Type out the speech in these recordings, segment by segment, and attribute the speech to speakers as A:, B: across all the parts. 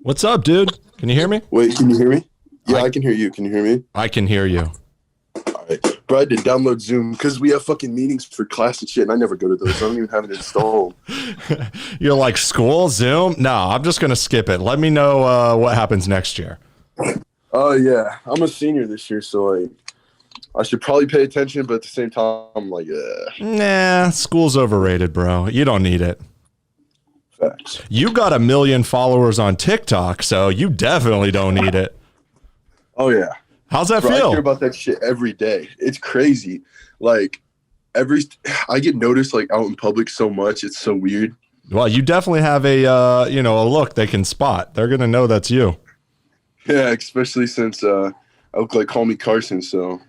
A: What's up, dude? Can you hear me?
B: Wait, can you hear me? Yeah, I can hear you. Can you hear me?
A: I can hear you.
B: All right. Bro, I had to download Zoom because we have fucking meetings for class and shit, and I never go to those. I don't even have it installed.
A: You're like, school, Zoom? No, I'm just going to skip it. Let me know what happens next year.
B: Oh, yeah. I'm a senior this year, so, like, I should probably pay attention, but at the same time, I'm like,
A: Nah, school's overrated, bro. You don't need it.
B: Facts.
A: You got 1 million followers on TikTok, so you definitely don't need it.
B: Oh, yeah.
A: How's that
B: Bro,
A: feel?
B: I hear about that shit every day. It's crazy. Like, I get noticed, like, out in public so much. It's so weird.
A: Well, you definitely have a look they can spot. They're going to know that's you.
B: Yeah, especially since I look like Callmenotsocarson, so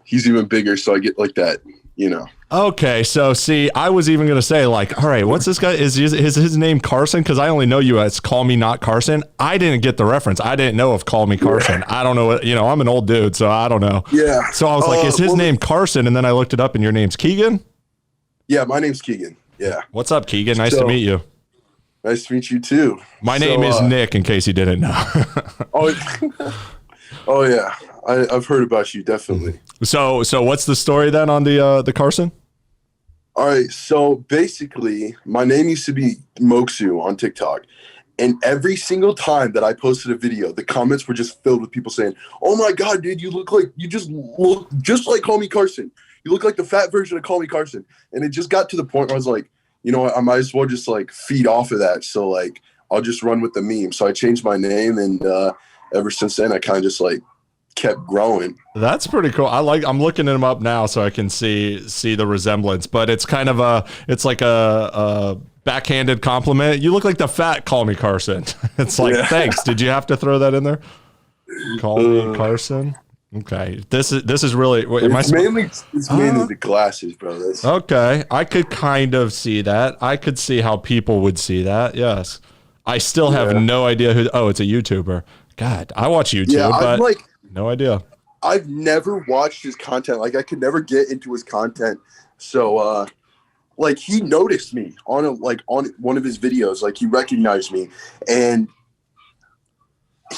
B: he's even bigger, so I get like that, you know.
A: Okay, so see, I was even going to say, like, all right, what's this guy? Is his name Carson? Because I only know you as Call Me Not Carson. I didn't get the reference. I didn't know of Call Me Carson. Yeah. I don't know. I'm an old dude, so I don't know.
B: Yeah.
A: So I was like, is his name Carson? And then I looked it up, and your name's Keegan?
B: Yeah, my name's Keegan. Yeah.
A: What's up, Keegan? Nice to meet you.
B: Nice to meet you, too.
A: My name is Nick, in case you didn't know.
B: Oh, yeah. I've heard about you, definitely.
A: So what's the story then on the Carson?
B: All right, so basically, my name used to be Moksu on TikTok, and every single time that I posted a video, the comments were just filled with people saying, "Oh my God, dude, you look like like Call Me Carson. You look like the fat version of Call Me Carson." And it just got to the point where I was like, you know what, I might as well just like feed off of that. So like, I'll just run with the meme. So I changed my name, and ever since then, I kind of just like kept growing.
A: That's pretty cool. I'm looking him up now so I can see the resemblance, but it's kind of like a backhanded compliment. You look like the fat Call Me Carson. It's like, yeah. Thanks. Did you have to throw that in there? Call Me Carson. Okay. This is really,
B: it's mainly the glasses, bro.
A: Okay. I could kind of see that. I could see how people would see that. Yes. I still have no idea who, it's a YouTuber. God, I watch YouTube,
B: yeah,
A: but no idea.
B: I've never watched his content. Like, I could never get into his content. So, like, he noticed me on one of his videos. Like, he recognized me, and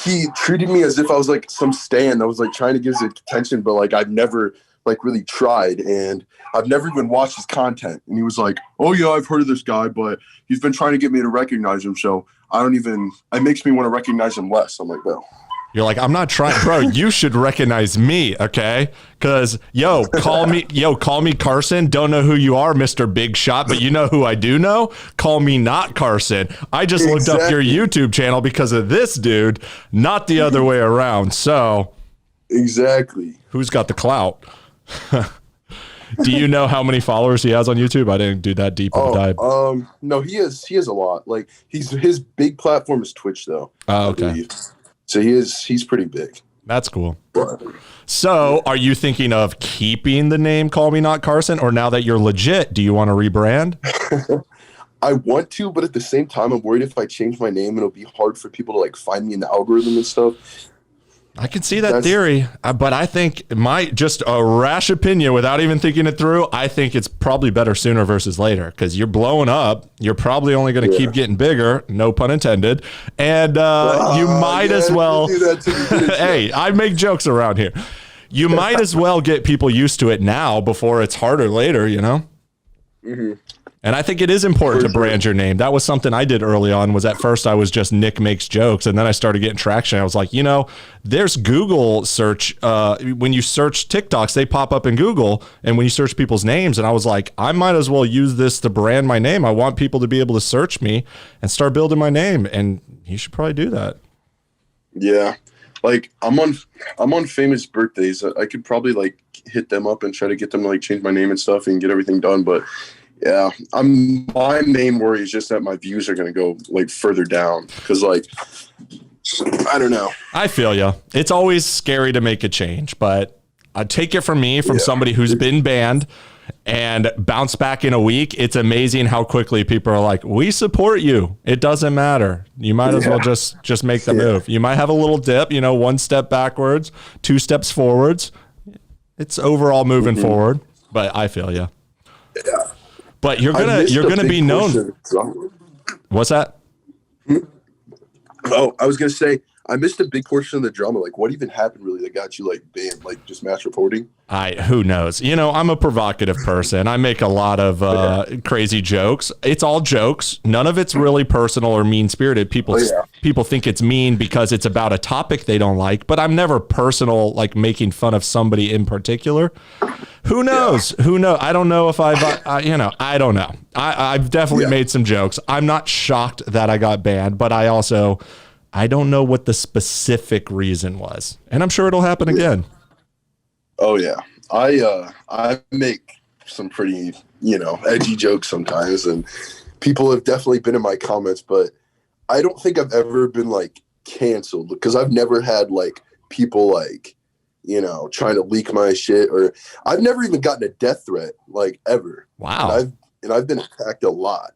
B: he treated me as if I was like some stan that was like trying to give his attention, but like I've never like really tried, and I've never even watched his content. And he was like, "Oh yeah, I've heard of this guy, but he's been trying to get me to recognize him. So it makes me want to recognize him less." I'm like, well.
A: You're like, I'm not trying, bro. You should recognize me, okay? Because call me Carson. Don't know who you are, Mr. Big Shot, but you know who I do know. Call me not Carson. I just looked up your YouTube channel because of this dude, not the other way around. So,
B: exactly.
A: Who's got the clout? Do you know how many followers he has on YouTube? I didn't do that deep of a dive.
B: No, he has a lot. Like his big platform is Twitch, though.
A: Oh, okay.
B: So he's pretty big.
A: That's cool. So are you thinking of keeping the name Call Me Not Carson, or now that you're legit, do you want to rebrand?
B: I want to, but at the same time, I'm worried if I change my name, it'll be hard for people to like find me in the algorithm and stuff.
A: I can see that theory, but I think just a rash opinion without even thinking it through, I think it's probably better sooner versus later, because you're blowing up. You're probably only going to keep getting bigger, no pun intended, and you might as well. Hey, I make jokes around here. You might as well get people used to it now before it's harder later, you know? Mm-hmm. And I think it is important to brand your name. That was something I did early on. Was at first I was just Nick Makes Jokes, and then I started getting traction. I was like, there's Google search. When you search TikToks, they pop up in Google, and when you search people's names, and I was like, I might as well use this to brand my name. I want people to be able to search me and start building my name, and you should probably do that.
B: Yeah, like I'm on famous birthdays. I could probably like hit them up and try to get them to like change my name and stuff and get everything done, but. Yeah, my main worry is just that my views are going to go like further down because like, I don't know.
A: I feel you. It's always scary to make a change, but I take it from somebody who's been banned and bounced back in a week. It's amazing how quickly people are like, we support you. It doesn't matter. You might as well just make the move. You might have a little dip, 1 step backwards, 2 steps forwards. It's overall moving forward, but I feel you.
B: Yeah.
A: But you're gonna be known. What's that?
B: Oh, I was gonna say I missed a big portion of the drama. Like, what even happened really that got you like banned? Like, just mass reporting?
A: Who knows? You know, I'm a provocative person. I make a lot of crazy jokes. It's all jokes. None of it's really personal or mean spirited. People think it's mean because it's about a topic they don't like. But I'm never personal, like making fun of somebody in particular. Who knows? Yeah. Who knows? I don't know if I don't know. I've definitely made some jokes. I'm not shocked that I got banned, but I don't know what the specific reason was. And I'm sure it'll happen again.
B: Oh yeah. I make some pretty, edgy jokes sometimes, and people have definitely been in my comments, but I don't think I've ever been like canceled because I've never had like people like, trying to leak my shit, or I've never even gotten a death threat like ever.
A: Wow.
B: And I've been attacked a lot.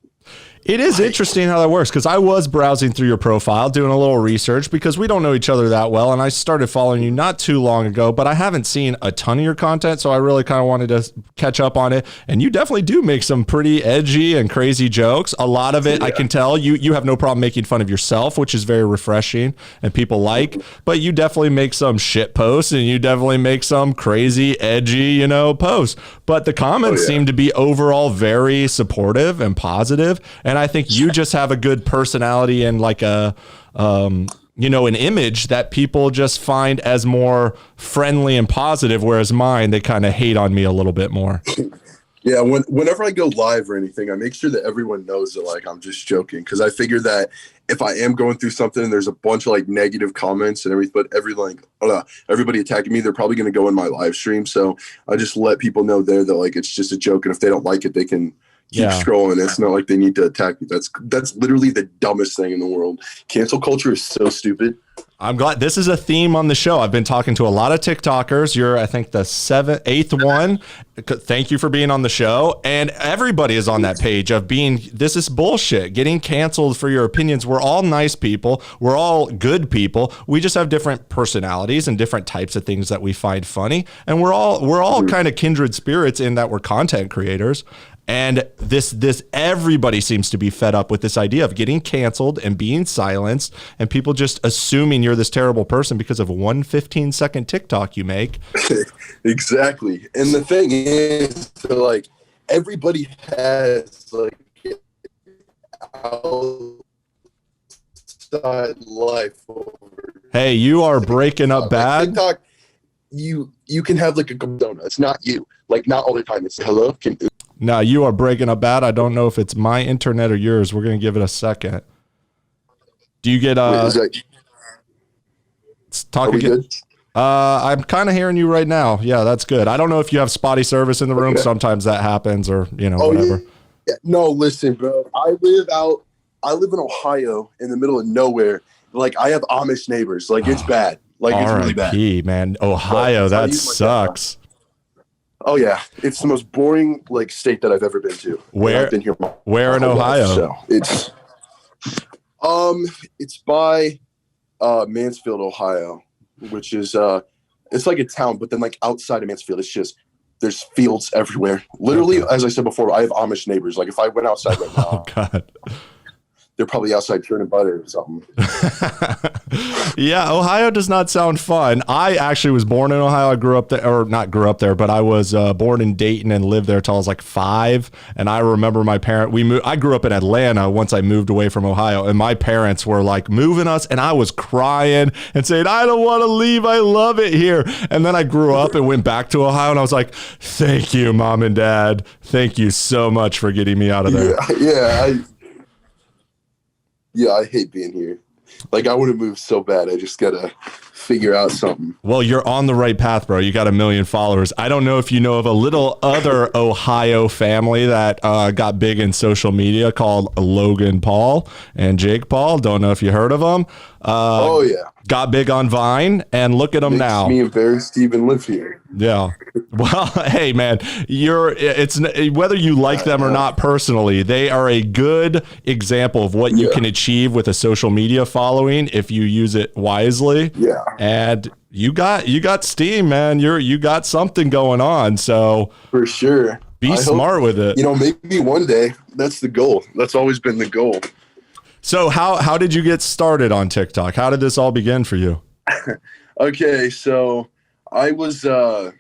A: It is interesting how that works, because I was browsing through your profile, doing a little research, because we don't know each other that well, and I started following you not too long ago, but I haven't seen a ton of your content, so I really kind of wanted to catch up on it, and you definitely do make some pretty edgy and crazy jokes. A lot of it, I can tell, you have no problem making fun of yourself, which is very refreshing, and people like, but you definitely make some shit posts, and you definitely make some crazy, edgy, posts, but the comments seem to be overall very supportive and positive. And I think you just have a good personality and like an image that people just find as more friendly and positive, whereas mine, they kind of hate on me a little bit more.
B: Yeah, whenever I go live or anything, I make sure that everyone knows that like I'm just joking, because I figure that if I am going through something and there's a bunch of like negative comments and everything, but everybody attacking me, they're probably going to go in my live stream. So I just let people know there that like it's just a joke, and if they don't like it, they can keep scrolling. It's not like they need to attack me. That's literally the dumbest thing in the world. Cancel culture is so stupid.
A: I'm glad this is a theme on the show. I've been talking to a lot of TikTokers. You're, I think, the eighth one. Thank you for being on the show. And everybody is on that page of this is bullshit, getting canceled for your opinions. We're all nice people. We're all good people. We just have different personalities and different types of things that we find funny. And we're all kind of kindred spirits in that we're content creators. And this everybody seems to be fed up with this idea of getting canceled and being silenced, and people just assuming you're this terrible person because of one 15-second TikTok you make.
B: Exactly. And the thing is, like, everybody has like outside life over.
A: Hey, you are breaking up bad.
B: TikTok, you can have like a donut. It's not you. Like, not all the time. It's hello.
A: No, you are breaking up bad. I don't know if it's my internet or yours. We're going to give it a second. Do you get talk again? Good? I'm kind of hearing you right now. Yeah, that's good. I don't know if you have spotty service in the room. Sometimes that happens, or whatever.
B: Yeah. No, listen, bro. I live in Ohio in the middle of nowhere. Like, I have Amish neighbors. Like, it's bad. Like, it's really bad.
A: Man. Ohio, that sucks.
B: Oh yeah, it's the most boring like state that I've ever been to. I've been here.
A: Where in Ohio?
B: Life, so it's by Mansfield, Ohio, which is it's like a town, but then like outside of Mansfield, it's just there's fields everywhere. Literally, as I said before, I have Amish neighbors. Like if I went outside right now,
A: oh god,
B: they're probably outside churning butter or something.
A: Yeah, Ohio does not sound fun. I actually was born in Ohio. I grew up there, or not grew up there, but I was born in Dayton and lived there till I was like 5. And I remember my parents, I grew up in Atlanta once I moved away from Ohio, and my parents were like moving us, and I was crying and saying, I don't want to leave. I love it here. And then I grew up and went back to Ohio, and I was like, thank you, Mom and Dad. Thank you so much for getting me out of there.
B: Yeah, I hate being here. Like, I want to move so bad. I just got to figure out something.
A: Well, you're on the right path, bro. You got 1 million followers. I don't know if you know of a little other Ohio family that got big in social media called Logan Paul and Jake Paul. Don't know if you heard of them.
B: Oh, yeah.
A: Got big on Vine, and look at them now.
B: Me and Barry Steven live here.
A: Yeah. Well, hey, man, it's whether you like them or not personally, they are a good example of what you can achieve with a social media following if you use it wisely.
B: Yeah.
A: And you got steam, man. You got something going on. So
B: for sure.
A: Be smart with it.
B: Maybe one day. That's the goal. That's always been the goal.
A: So how did you get started on TikTok? How did this all begin for you?
B: Okay, so I was I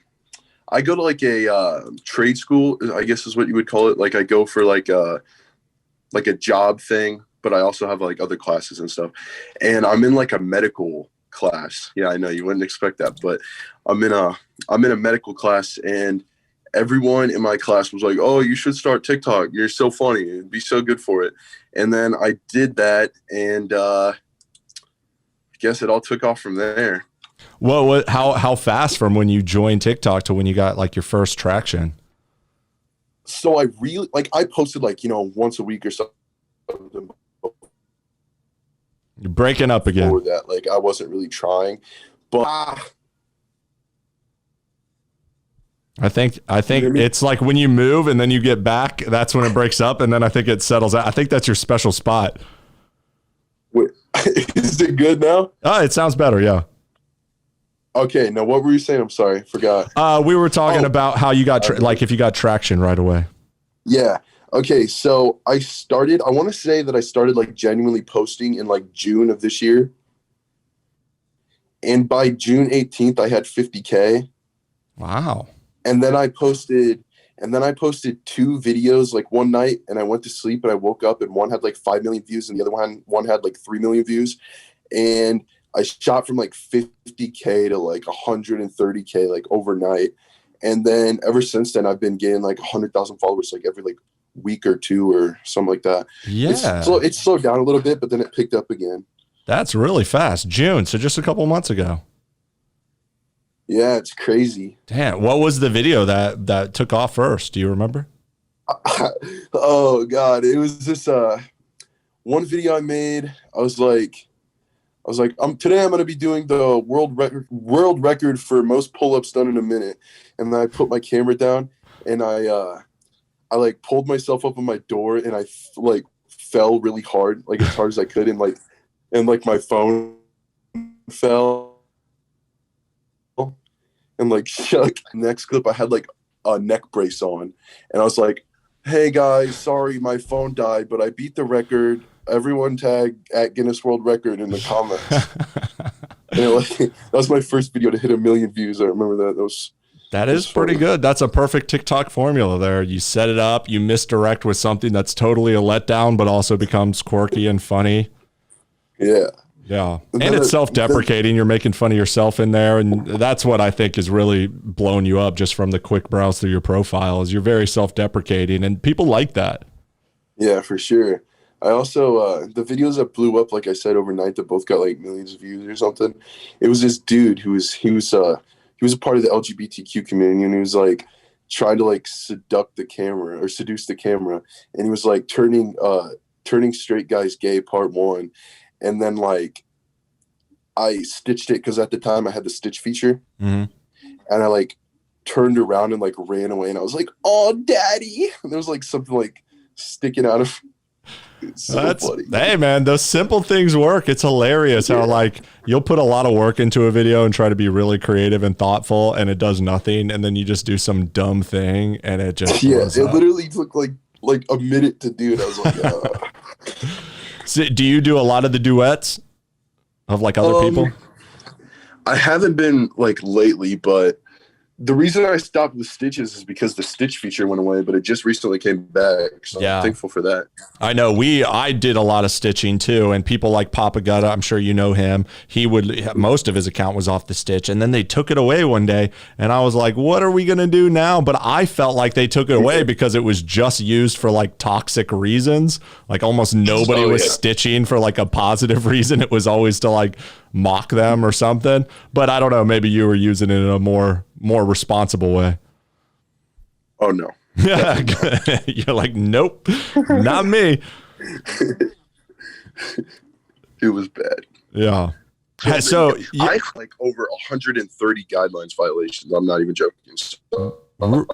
B: go to like a trade school, I guess is what you would call it. Like I go for like a job thing, but I also have like other classes and stuff. And I'm in like a medical class. Yeah, I know you wouldn't expect that, but I'm in a medical class, and everyone in my class was like, "Oh, you should start TikTok. You're so funny. It'd be so good for it." And then I did that, and I guess it all took off from there.
A: Well, how fast from when you joined TikTok to when you got like your first traction?
B: So I really I posted like, once a week or something
A: You're breaking up again.
B: before that. Like I wasn't really trying, but
A: I think it's like when you move and then you get back, that's when it breaks up, and then I think it settles out. I think that's your special spot.
B: wait, is it good now?
A: Oh, it sounds better, yeah.
B: Okay, now what were you saying? I'm sorry, forgot.
A: We were talking about how you got like if you got traction right away.
B: Yeah. Okay, so I want to say that I started like genuinely posting in like June of this year. And by June 18th, I had 50K.
A: Wow.
B: And then I posted 2 videos like one night, and I went to sleep and I woke up and one had like 5 million views and the other one had like 3 million views. And I shot from like 50K to like 130K like overnight. And then ever since then, I've been getting like 100,000 followers like every like week or 2 or something like that.
A: Yeah.
B: It's slowed down a little bit, but then it picked up again.
A: That's really fast. June, so just a couple months ago.
B: Yeah, it's crazy.
A: Damn. What was the video that took off first? Do you remember?
B: Oh God, it was this one video I made. I was like, today I'm going to be doing the world record for most pull-ups done in a minute. And then I put my camera down and I like pulled myself up on my door and I like fell really hard, like as hard as I could. And my phone fell and like shook. Next clip, I had like a neck brace on and I was like, "Hey guys, sorry, my phone died, but I beat the record. Everyone tag at Guinness World Record in the comments." And that was my first video to hit 1 million views. I remember that.
A: That is pretty good. That's a perfect TikTok formula there. You set it up, you misdirect with something that's totally a letdown, but also becomes quirky and funny.
B: Yeah.
A: Yeah. And it's self-deprecating. You're making fun of yourself in there. And that's what I think is really blowing you up just from the quick browse through your profile is you're very self-deprecating and people like that. Yeah,
B: for sure. I also, the videos that blew up, like I said, overnight that both got like millions of views or something. It was this dude he was a part of the LGBTQ community, and he was like trying to like seduce the camera. And he was like turning straight guys gay part 1. And then like I stitched it because at the time I had the stitch feature.
A: Mm-hmm. And
B: I like turned around and like ran away and I was like, "Oh, daddy." And there was like something like sticking out of it's so funny.
A: Hey man, those simple things work. It's hilarious how like you'll put a lot of work into a video and try to be really creative and thoughtful and it does nothing, and then you just do some dumb thing and it just
B: it literally took like a minute to do it. I was like,
A: So do you do a lot of the duets of like other people?
B: I haven't been like lately, but the reason I stopped with stitches is because the stitch feature went away, but it just recently came back. So I'm thankful for that.
A: I know I did a lot of stitching too. And people like Papa Gutta, I'm sure you know him. Most of his account was off the stitch and then they took it away one day. And I was like, what are we going to do now? But I felt like they took it away because it was just used for like toxic reasons. Like almost nobody was stitching for like a positive reason. It was always to like mock them or something. But I don't know, maybe you were using it in a more responsible way.
B: Oh no.
A: You're like, nope, not me.
B: It was bad.
A: Yeah. So
B: I like over 130 guidelines violations. I'm not even joking. So, I'm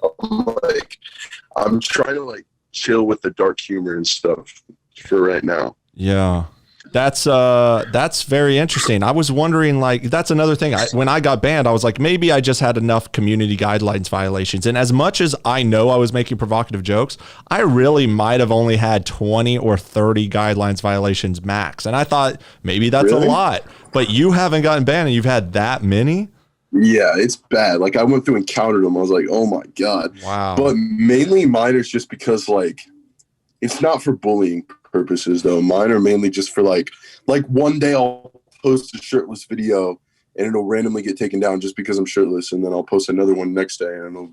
B: trying to like chill with the dark humor and stuff for right now.
A: Yeah. That's very interesting. I was wondering, like, that's another thing. When I got banned, I was like, maybe I just had enough community guidelines violations. And as much as I know I was making provocative jokes, I really might have only had 20 or 30 guidelines violations max. And I thought maybe that's a lot. But you haven't gotten banned and you've had that many?
B: Yeah, it's bad. Like, I went through and counted them. I was like, oh my God.
A: Wow.
B: But mainly mine is just because, like, it's not for bullying purposes though. Mine are mainly just for like one day I'll post a shirtless video and it'll randomly get taken down just because I'm shirtless, and then I'll post another one next day and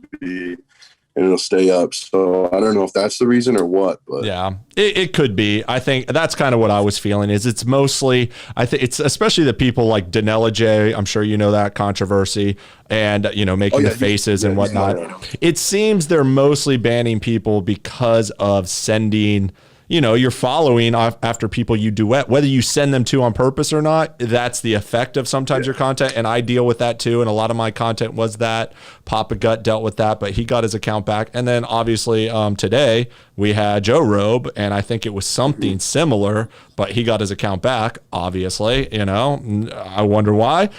B: it'll stay up. So I don't know if that's the reason or what, but
A: yeah, it could be. I think that's kind of what I was feeling. Is it's mostly, I think it's especially the people like Danella J. I'm sure you know that controversy, and making the faces and whatnot. It seems they're mostly banning people because of sending, you're following after people you duet, whether you send them to on purpose or not. That's the effect of sometimes your content. And I deal with that too. And a lot of my content was that. Papa Gut dealt with that, but he got his account back. And then obviously today we had Joe Robe, and I think it was something similar, but he got his account back, obviously. I wonder why.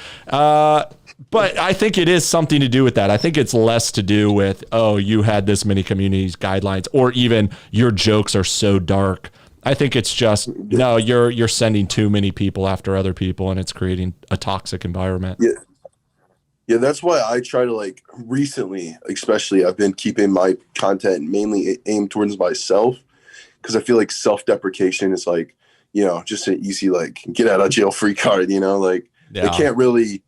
A: But I think it is something to do with that. I think it's less to do with, oh, you had this many communities guidelines, or even your jokes are so dark. I think it's just, no, you're sending too many people after other people, and it's creating a toxic environment.
B: Yeah, that's why I try to, like, recently, especially, I've been keeping my content mainly aimed towards myself, because I feel like self-deprecation is like, just an easy, like, get out of jail free card, like, they can't really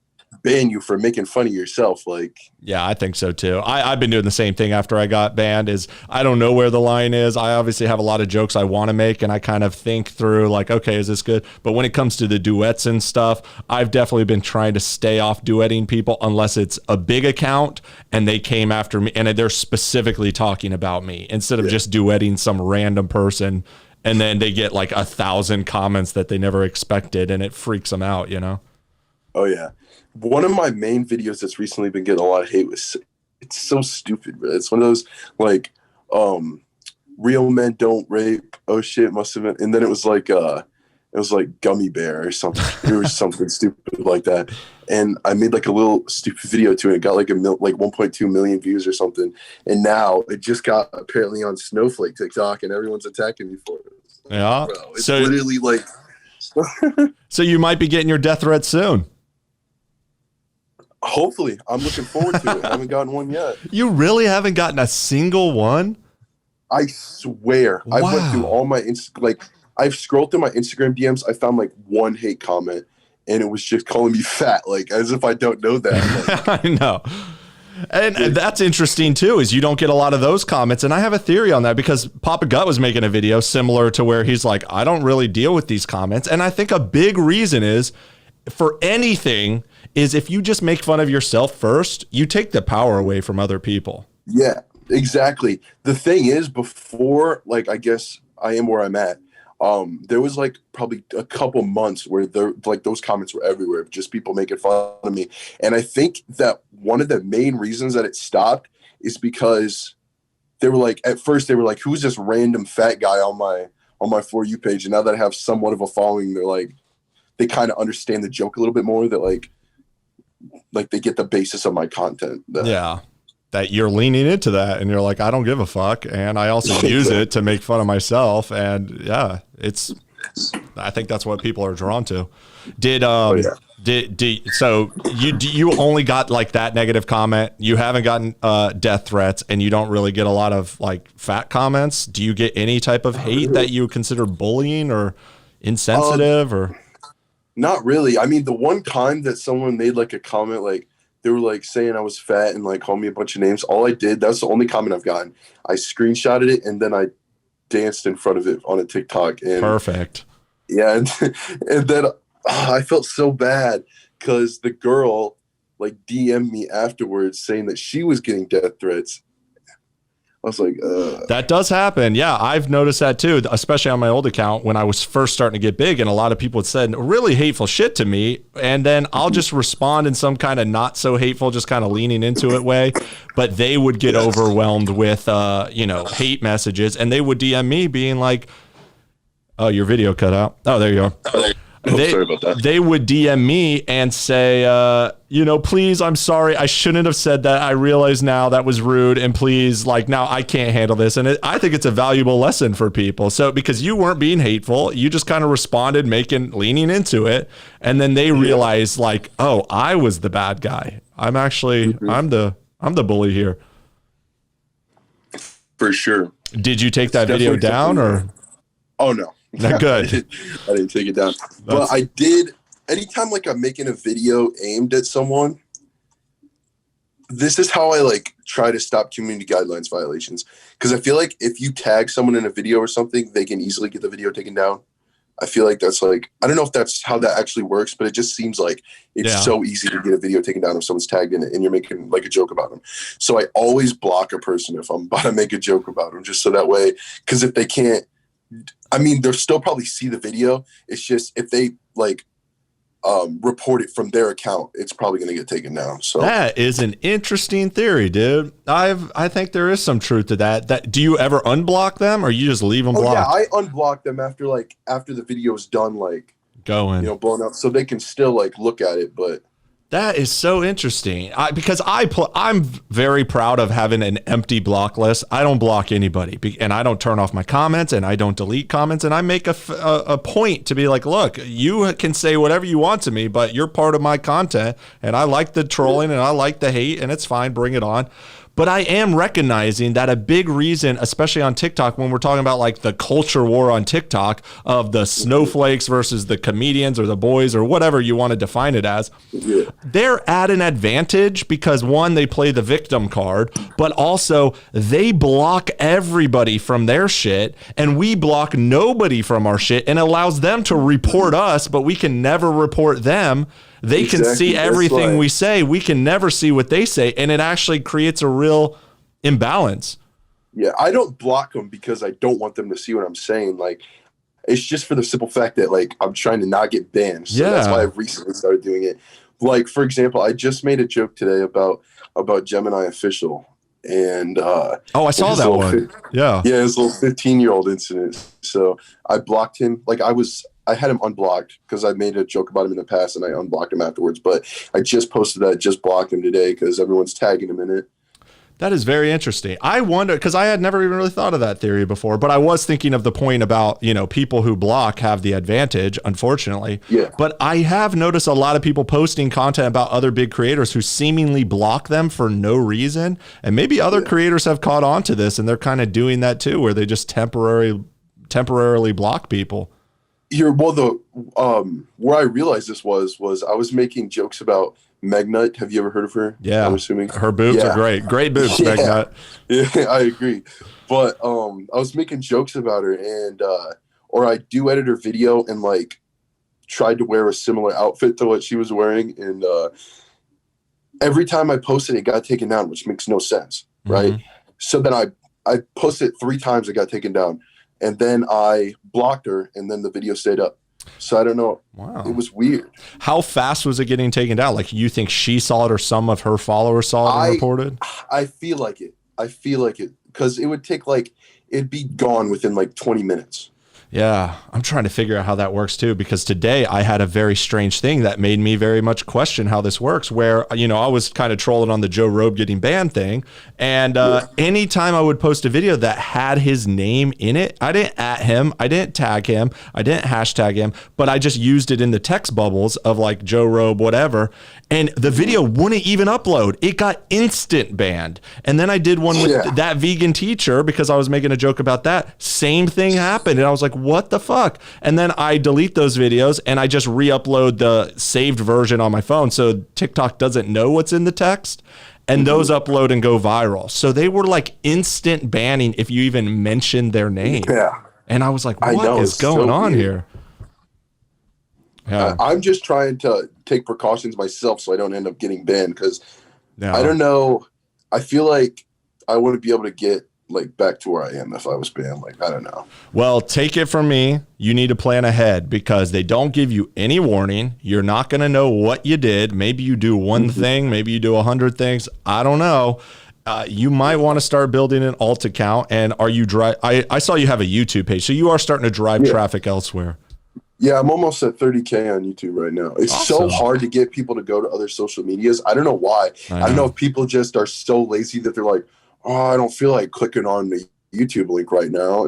B: ban you for making fun of yourself. Like,
A: yeah, I think so too. I've been doing the same thing after I got banned. Is I don't know where the line is. I obviously have a lot of jokes I want to make, and I kind of think through like, okay, is this good? But when it comes to the duets and stuff, I've definitely been trying to stay off duetting people unless it's a big account and they came after me and they're specifically talking about me, instead of just duetting some random person and then they get like 1,000 comments that they never expected, and it freaks them out,
B: Oh yeah. One of my main videos that's recently been getting a lot of hate was, it's so stupid, bro. It's one of those like, real men don't rape. Oh shit, must have been. And then it was like Gummy Bear or something. It was something stupid like that. And I made like a little stupid video to it. It got like 1.2 million views or something. And now it just got apparently on Snowflake TikTok, and everyone's attacking me for it.
A: Yeah.
B: Bro, it's literally like.
A: So you might be getting your death threat soon.
B: Hopefully. I'm looking forward to it. I haven't gotten one yet.
A: You really haven't gotten a single one?
B: I swear. Wow. I went through all my I've scrolled through my Instagram DMs. I found like one hate comment, and it was just calling me fat, like as if I don't know that. Like,
A: I know. And that's interesting too, is you don't get a lot of those comments. And I have a theory on that, because Papa Gut was making a video similar to where he's like, I don't really deal with these comments. And I think a big reason is, for anything, is if you just make fun of yourself first, you take the power away from other people.
B: Yeah, exactly. The thing is, before, like, I guess I am where I'm at, there was like probably a couple months where those comments were everywhere, just people making fun of me. And I think that one of the main reasons that it stopped is because they were like, at first they were like, who's this random fat guy on my For You page? And now that I have somewhat of a following, they're like, they kind of understand the joke a little bit more, that like they get the basis of my content.
A: That you're leaning into that, and you're like, I don't give a fuck, and I also use it to make fun of myself. And yeah, I think that's what people are drawn to. So you only got like that negative comment? You haven't gotten death threats, and you don't really get a lot of like fat comments? Do you get any type of hate that you would consider bullying or insensitive or?
B: Not really. I mean, the one time that someone made like a comment, like they were like saying I was fat and like called me a bunch of names. All I did, that's the only comment I've gotten. I screenshotted it and then I danced in front of it on a TikTok. And
A: perfect.
B: Yeah. And then I felt so bad because the girl like DM'd me afterwards saying that she was getting death threats. I was like,
A: that does happen. Yeah, I've noticed that too, especially on my old account when I was first starting to get big, and a lot of people had said really hateful shit to me, and then I'll just respond in some kind of not so hateful, just kind of leaning into it way, but they would get overwhelmed with hate messages, and they would DM me being like, Oh, your video cut out. Oh, there you are.
B: Sorry about that.
A: They would DM me and say, please, I'm sorry. I shouldn't have said that. I realize now that was rude. And please, like, now I can't handle this. And I think it's a valuable lesson for people. So because you weren't being hateful, you just kind of responded, leaning into it. And then they realized like, oh, I was the bad guy. I'm actually, I'm the bully here.
B: For sure.
A: Did you take that video down or?
B: Oh, no.
A: Not good.
B: I didn't take it down. But I did. Anytime like I'm making a video aimed at someone, this is how I like try to stop community guidelines violations. Because I feel like if you tag someone in a video or something, they can easily get the video taken down. I feel like that's like, I don't know if that's how that actually works, but it just seems like it's so easy to get a video taken down if someone's tagged in it and you're making like a joke about them. So I always block a person if I'm about to make a joke about them, just so that way, because if they can't, I mean, they'll still probably see the video. It's just if they like report it from their account, it's probably going to get taken down. So
A: that is an interesting theory, dude. I think there is some truth to that. That do you ever unblock them or you just leave them blocked?
B: Yeah, I unblock them after the video is done, like
A: going,
B: blown up, so they can still like look at it, but.
A: That is so interesting because I'm very proud of having an empty block list. I don't block anybody and I don't turn off my comments and I don't delete comments. And I make a point to be like, look, you can say whatever you want to me, but you're part of my content. And I like the trolling and I like the hate and it's fine. Bring it on. But I am recognizing that a big reason, especially on TikTok, when we're talking about like the culture war on TikTok of the snowflakes versus the comedians or the boys or whatever you want to define it as, they're at an advantage because one, they play the victim card, but also they block everybody from their shit and we block nobody from our shit and allows them to report us, but we can never report them. They can see everything we say. We can never see what they say. And it actually creates a real imbalance.
B: Yeah, I don't block them because I don't want them to see what I'm saying. Like, it's just for the simple fact that, like, I'm trying to not get banned. So that's why I've recently started doing it. Like, for example, I just made a joke today about Gemini Official. And
A: I saw that one. Yeah,
B: his little 15-year-old incident. So I blocked him. Like, I had him unblocked because I made a joke about him in the past and I unblocked him afterwards. But I just posted that, just blocked him today because everyone's tagging him in it.
A: That is very interesting. I wonder, because I had never even really thought of that theory before, but I was thinking of the point about, people who block have the advantage, unfortunately.
B: Yeah.
A: But I have noticed a lot of people posting content about other big creators who seemingly block them for no reason. And maybe other creators have caught on to this and they're kind of doing that too, where they just temporarily block people. Where I realized this was I was making jokes about Megnut. Have you ever heard of her? Yeah,
B: I'm assuming
A: her boobs are great boobs. Megnut.
B: Yeah, I agree. But I was making jokes about her, and or I do edit her video and like tried to wear a similar outfit to what she was wearing, and every time I posted it got taken down, which makes no sense, right? Mm-hmm. So then I posted it 3 times, it got taken down. And then I blocked her, and then the video stayed up. So I don't know.
A: Wow.
B: It was weird.
A: How fast was it getting taken down? Like, you think she saw it or some of her followers saw it and reported?
B: I feel like it. Because it would take it'd be gone within 20 minutes.
A: Yeah, I'm trying to figure out how that works too, because today I had a very strange thing that made me very much question how this works, where, I was kind of trolling on the Joe Rogan getting banned thing. And anytime I would post a video that had his name in it, I didn't @ him, I didn't tag him, I didn't hashtag him, but I just used it in the text bubbles of like Joe Rogan, whatever. And the video wouldn't even upload. It got instant banned. And then I did one with that vegan teacher because I was making a joke about that. Same thing happened. And I was like, what the fuck? And then I delete those videos and I just re-upload the saved version on my phone. So TikTok doesn't know what's in the text. And those upload and go viral. So they were like instant banning if you even mentioned their name.
B: Yeah.
A: And I was like, what is going on here?
B: Yeah. I'm just trying to take precautions myself so I don't end up getting banned because I don't know. I feel like I wouldn't be able to get back to where I am if I was banned. I don't know.
A: Well, take it from me. You need to plan ahead because they don't give you any warning. You're not going to know what you did. Maybe you do one thing. Maybe you do 100 things. I don't know. You might want to start building an alt account. And are you I saw you have a YouTube page, so you are starting to drive traffic elsewhere.
B: Yeah, I'm almost at 30K on YouTube right now. It's so hard to get people to go to other social medias. I don't know why. I don't know if people just are so lazy that they're like, oh, I don't feel like clicking on the YouTube link right now.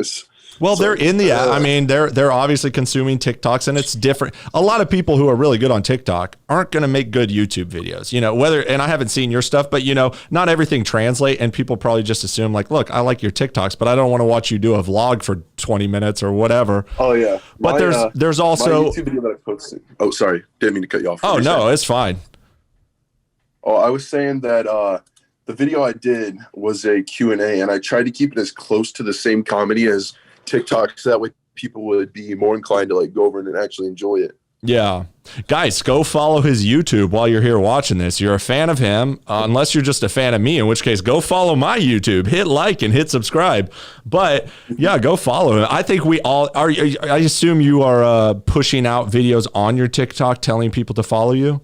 A: They're in the I mean, they're obviously consuming TikToks, and it's different. A lot of people who are really good on TikTok aren't going to make good YouTube videos, and I haven't seen your stuff, but not everything translate, and people probably just assume like, look, I like your TikToks, but I don't want to watch you do a vlog for 20 minutes or whatever.
B: Oh yeah.
A: But there's also
B: my YouTube video that I posted. Oh, sorry. Didn't mean to cut you off.
A: Oh no, it's fine.
B: Oh, I was saying that, the video I did was a Q&A, and I tried to keep it as close to the same comedy as TikTok, so that way people would be more inclined to like go over and actually enjoy it.
A: Yeah. Guys, go follow his YouTube while you're here watching this. You're a fan of him, unless you're just a fan of me, in which case go follow my YouTube, hit like and hit subscribe. But yeah, go follow him. I think we all are. I assume you are pushing out videos on your TikTok telling people to follow you.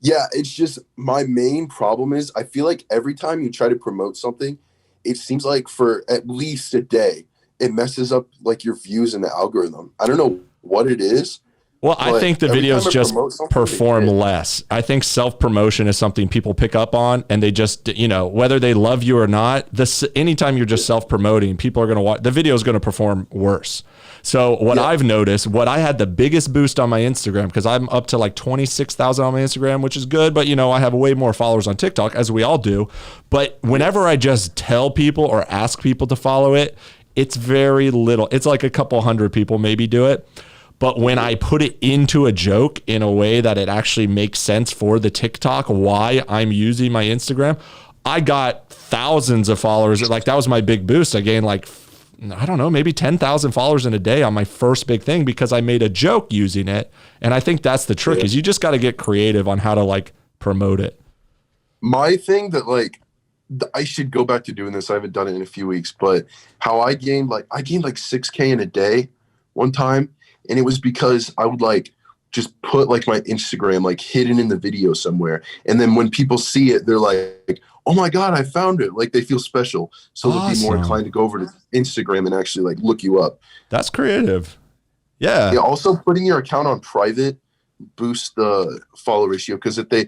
B: Yeah, it's just my main problem is I feel like every time you try to promote something, it seems like for at least a day, it messes up like your views in the algorithm. I don't know what it is.
A: Well, I think the videos just perform less. I think self-promotion is something people pick up on, and they just, whether they love you or not, anytime you're just self-promoting, people are going to watch, the video is going to perform worse. So what I've noticed, what I had the biggest boost on my Instagram, because I'm up to like 26,000 on my Instagram, which is good, but I have way more followers on TikTok, as we all do. But whenever I just tell people or ask people to follow it, it's very little. It's like a couple hundred people maybe do it. But when I put it into a joke in a way that it actually makes sense for the TikTok, why I'm using my Instagram, I got thousands of followers. Like, that was my big boost. I gained like, I don't know, maybe 10,000 followers in a day on my first big thing because I made a joke using it. And I think that's the trick is you just got to get creative on how to like promote it.
B: My thing that like, I should go back to doing this. I haven't done it in a few weeks, but how I gained like 6K in a day one time. And it was because I would like just put like my Instagram like hidden in the video somewhere. And then when people see it, they're like, oh my God, I found it. Like they feel special. So they'll be more inclined to go over to Instagram and actually like look you up.
A: That's creative. Yeah.
B: Yeah. Also putting your account on private boosts the follow ratio. Cause if they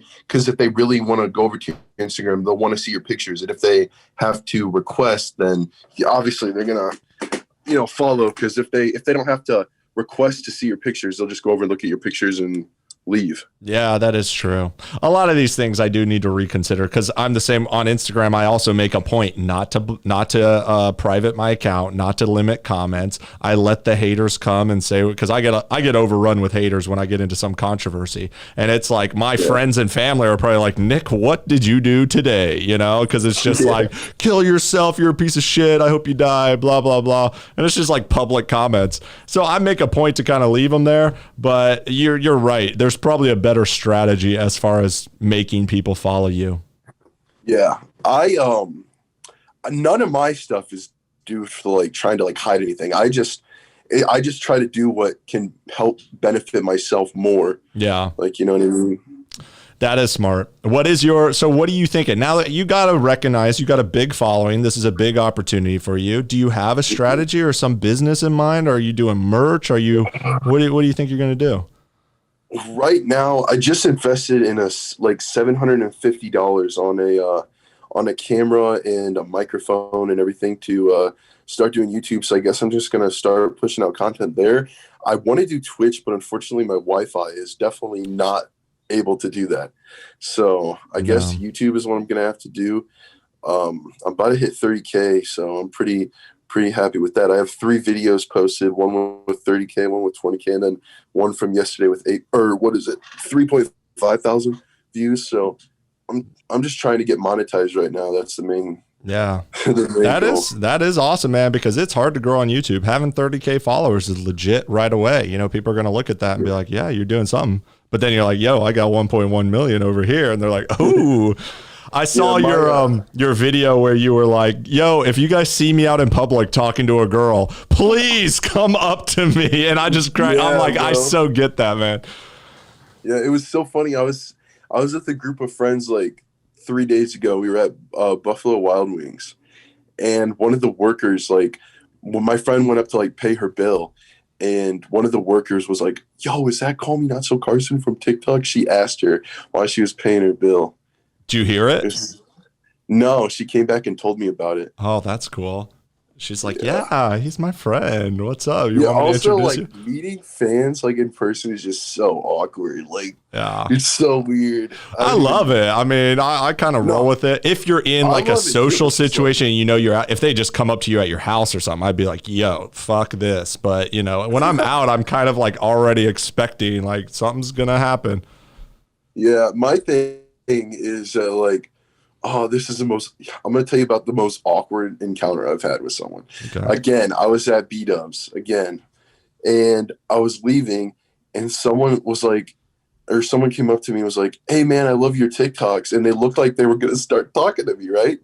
B: really want to go over to Instagram, they'll want to see your pictures. And if they have to request, then obviously they're going to, follow. Cause if they don't have to request to see your pictures, they'll just go over and look at your pictures and leave.
A: Yeah, that is true. A lot of these things I do need to reconsider because I'm the same on Instagram. I also make a point not to private my account, not to limit comments. I let the haters come and say, because I get overrun with haters when I get into some controversy, and it's like my friends and family are probably like, Nick, what did you do today? Because it's just like, kill yourself, you're a piece of shit, I hope you die, blah blah blah, and it's just like public comments. So I make a point to kind of leave them there, but you're right. There's probably a better strategy as far as making people follow you.
B: Yeah. None of my stuff is due to like trying to like hide anything. I just try to do what can help benefit myself more.
A: Yeah.
B: Like, you know what I mean?
A: That is smart. What are you thinking? Now that you got to recognize you got a big following, this is a big opportunity for you. Do you have a strategy or some business in mind? Or are you doing merch? What do you think you're going to do?
B: Right now, I just invested in like $750 on a camera and a microphone and everything to start doing YouTube. So I guess I'm just gonna start pushing out content there. I want to do Twitch, but unfortunately, my Wi-Fi is definitely not able to do that. So I guess YouTube is what I'm gonna have to do. I'm about to hit 30K, so I'm pretty happy with that. I have 3 videos posted, one with 30K, one with 20K, and then one from yesterday with 3.5 thousand views. So I'm just trying to get monetized right now. That's the main.
A: Yeah.
B: That
A: is awesome, man, because it's hard to grow on YouTube. Having 30K followers is legit right away. People are going to look at that and be like, yeah, you're doing something. But then you're like, yo, I got 1.1 million over here. And they're like, oh, I saw your video where you were like, yo, if you guys see me out in public talking to a girl, please come up to me. And I just cried. I'm like, bro. I so get that, man.
B: Yeah, it was so funny. I was with a group of friends like 3 days ago, we were at Buffalo Wild Wings, and one of the workers, like, when my friend went up to like pay her bill, and one of the workers was like, "Yo, is that Callmenotsocarson from TikTok?" She asked her while she was paying her bill.
A: Do you hear it?
B: No, she came back and told me about it.
A: Oh, that's cool. She's like, yeah, he's my friend. What's up?
B: Yeah,
A: Want me to
B: also,
A: introduce
B: like,
A: you?
B: meeting fans, like, in person is just so awkward. Like,
A: Yeah.
B: it's so weird.
A: I love it. I mean, I kind of roll with it. If you're in like a social situation, and you know, you're out, if they just come up to you at your house or something, I'd be like, yo, fuck this. But, you know, when I'm out, I'm kind of like already expecting like something's going to happen.
B: Yeah, my thing is like, oh, this is I'm going to tell you about the most awkward encounter I've had with someone.
A: Okay.
B: Again, I was at B-Dubs again, and I was leaving, and someone came up to me and was like, "Hey, man, I love your TikToks." And they looked like they were going to start talking to me, right?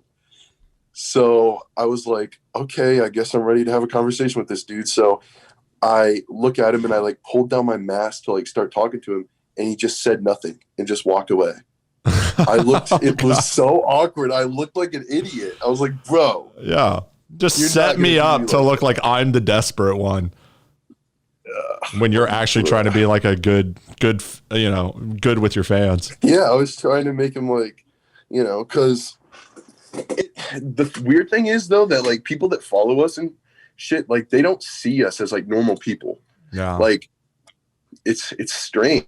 B: So I was like, okay, I guess I'm ready to have a conversation with this dude. So I look at him and I like pulled down my mask to like start talking to him, and he just said nothing and just walked away. It was so awkward. I looked like an idiot. I was like, bro.
A: Yeah. Just set me up to look like I'm the desperate one. When you're actually trying to be like a good, you know, good with your fans.
B: Yeah, I was trying to make him like, you know, because the weird thing is though that like people that follow us and shit, like they don't see us as like normal people.
A: Yeah.
B: Like it's strange.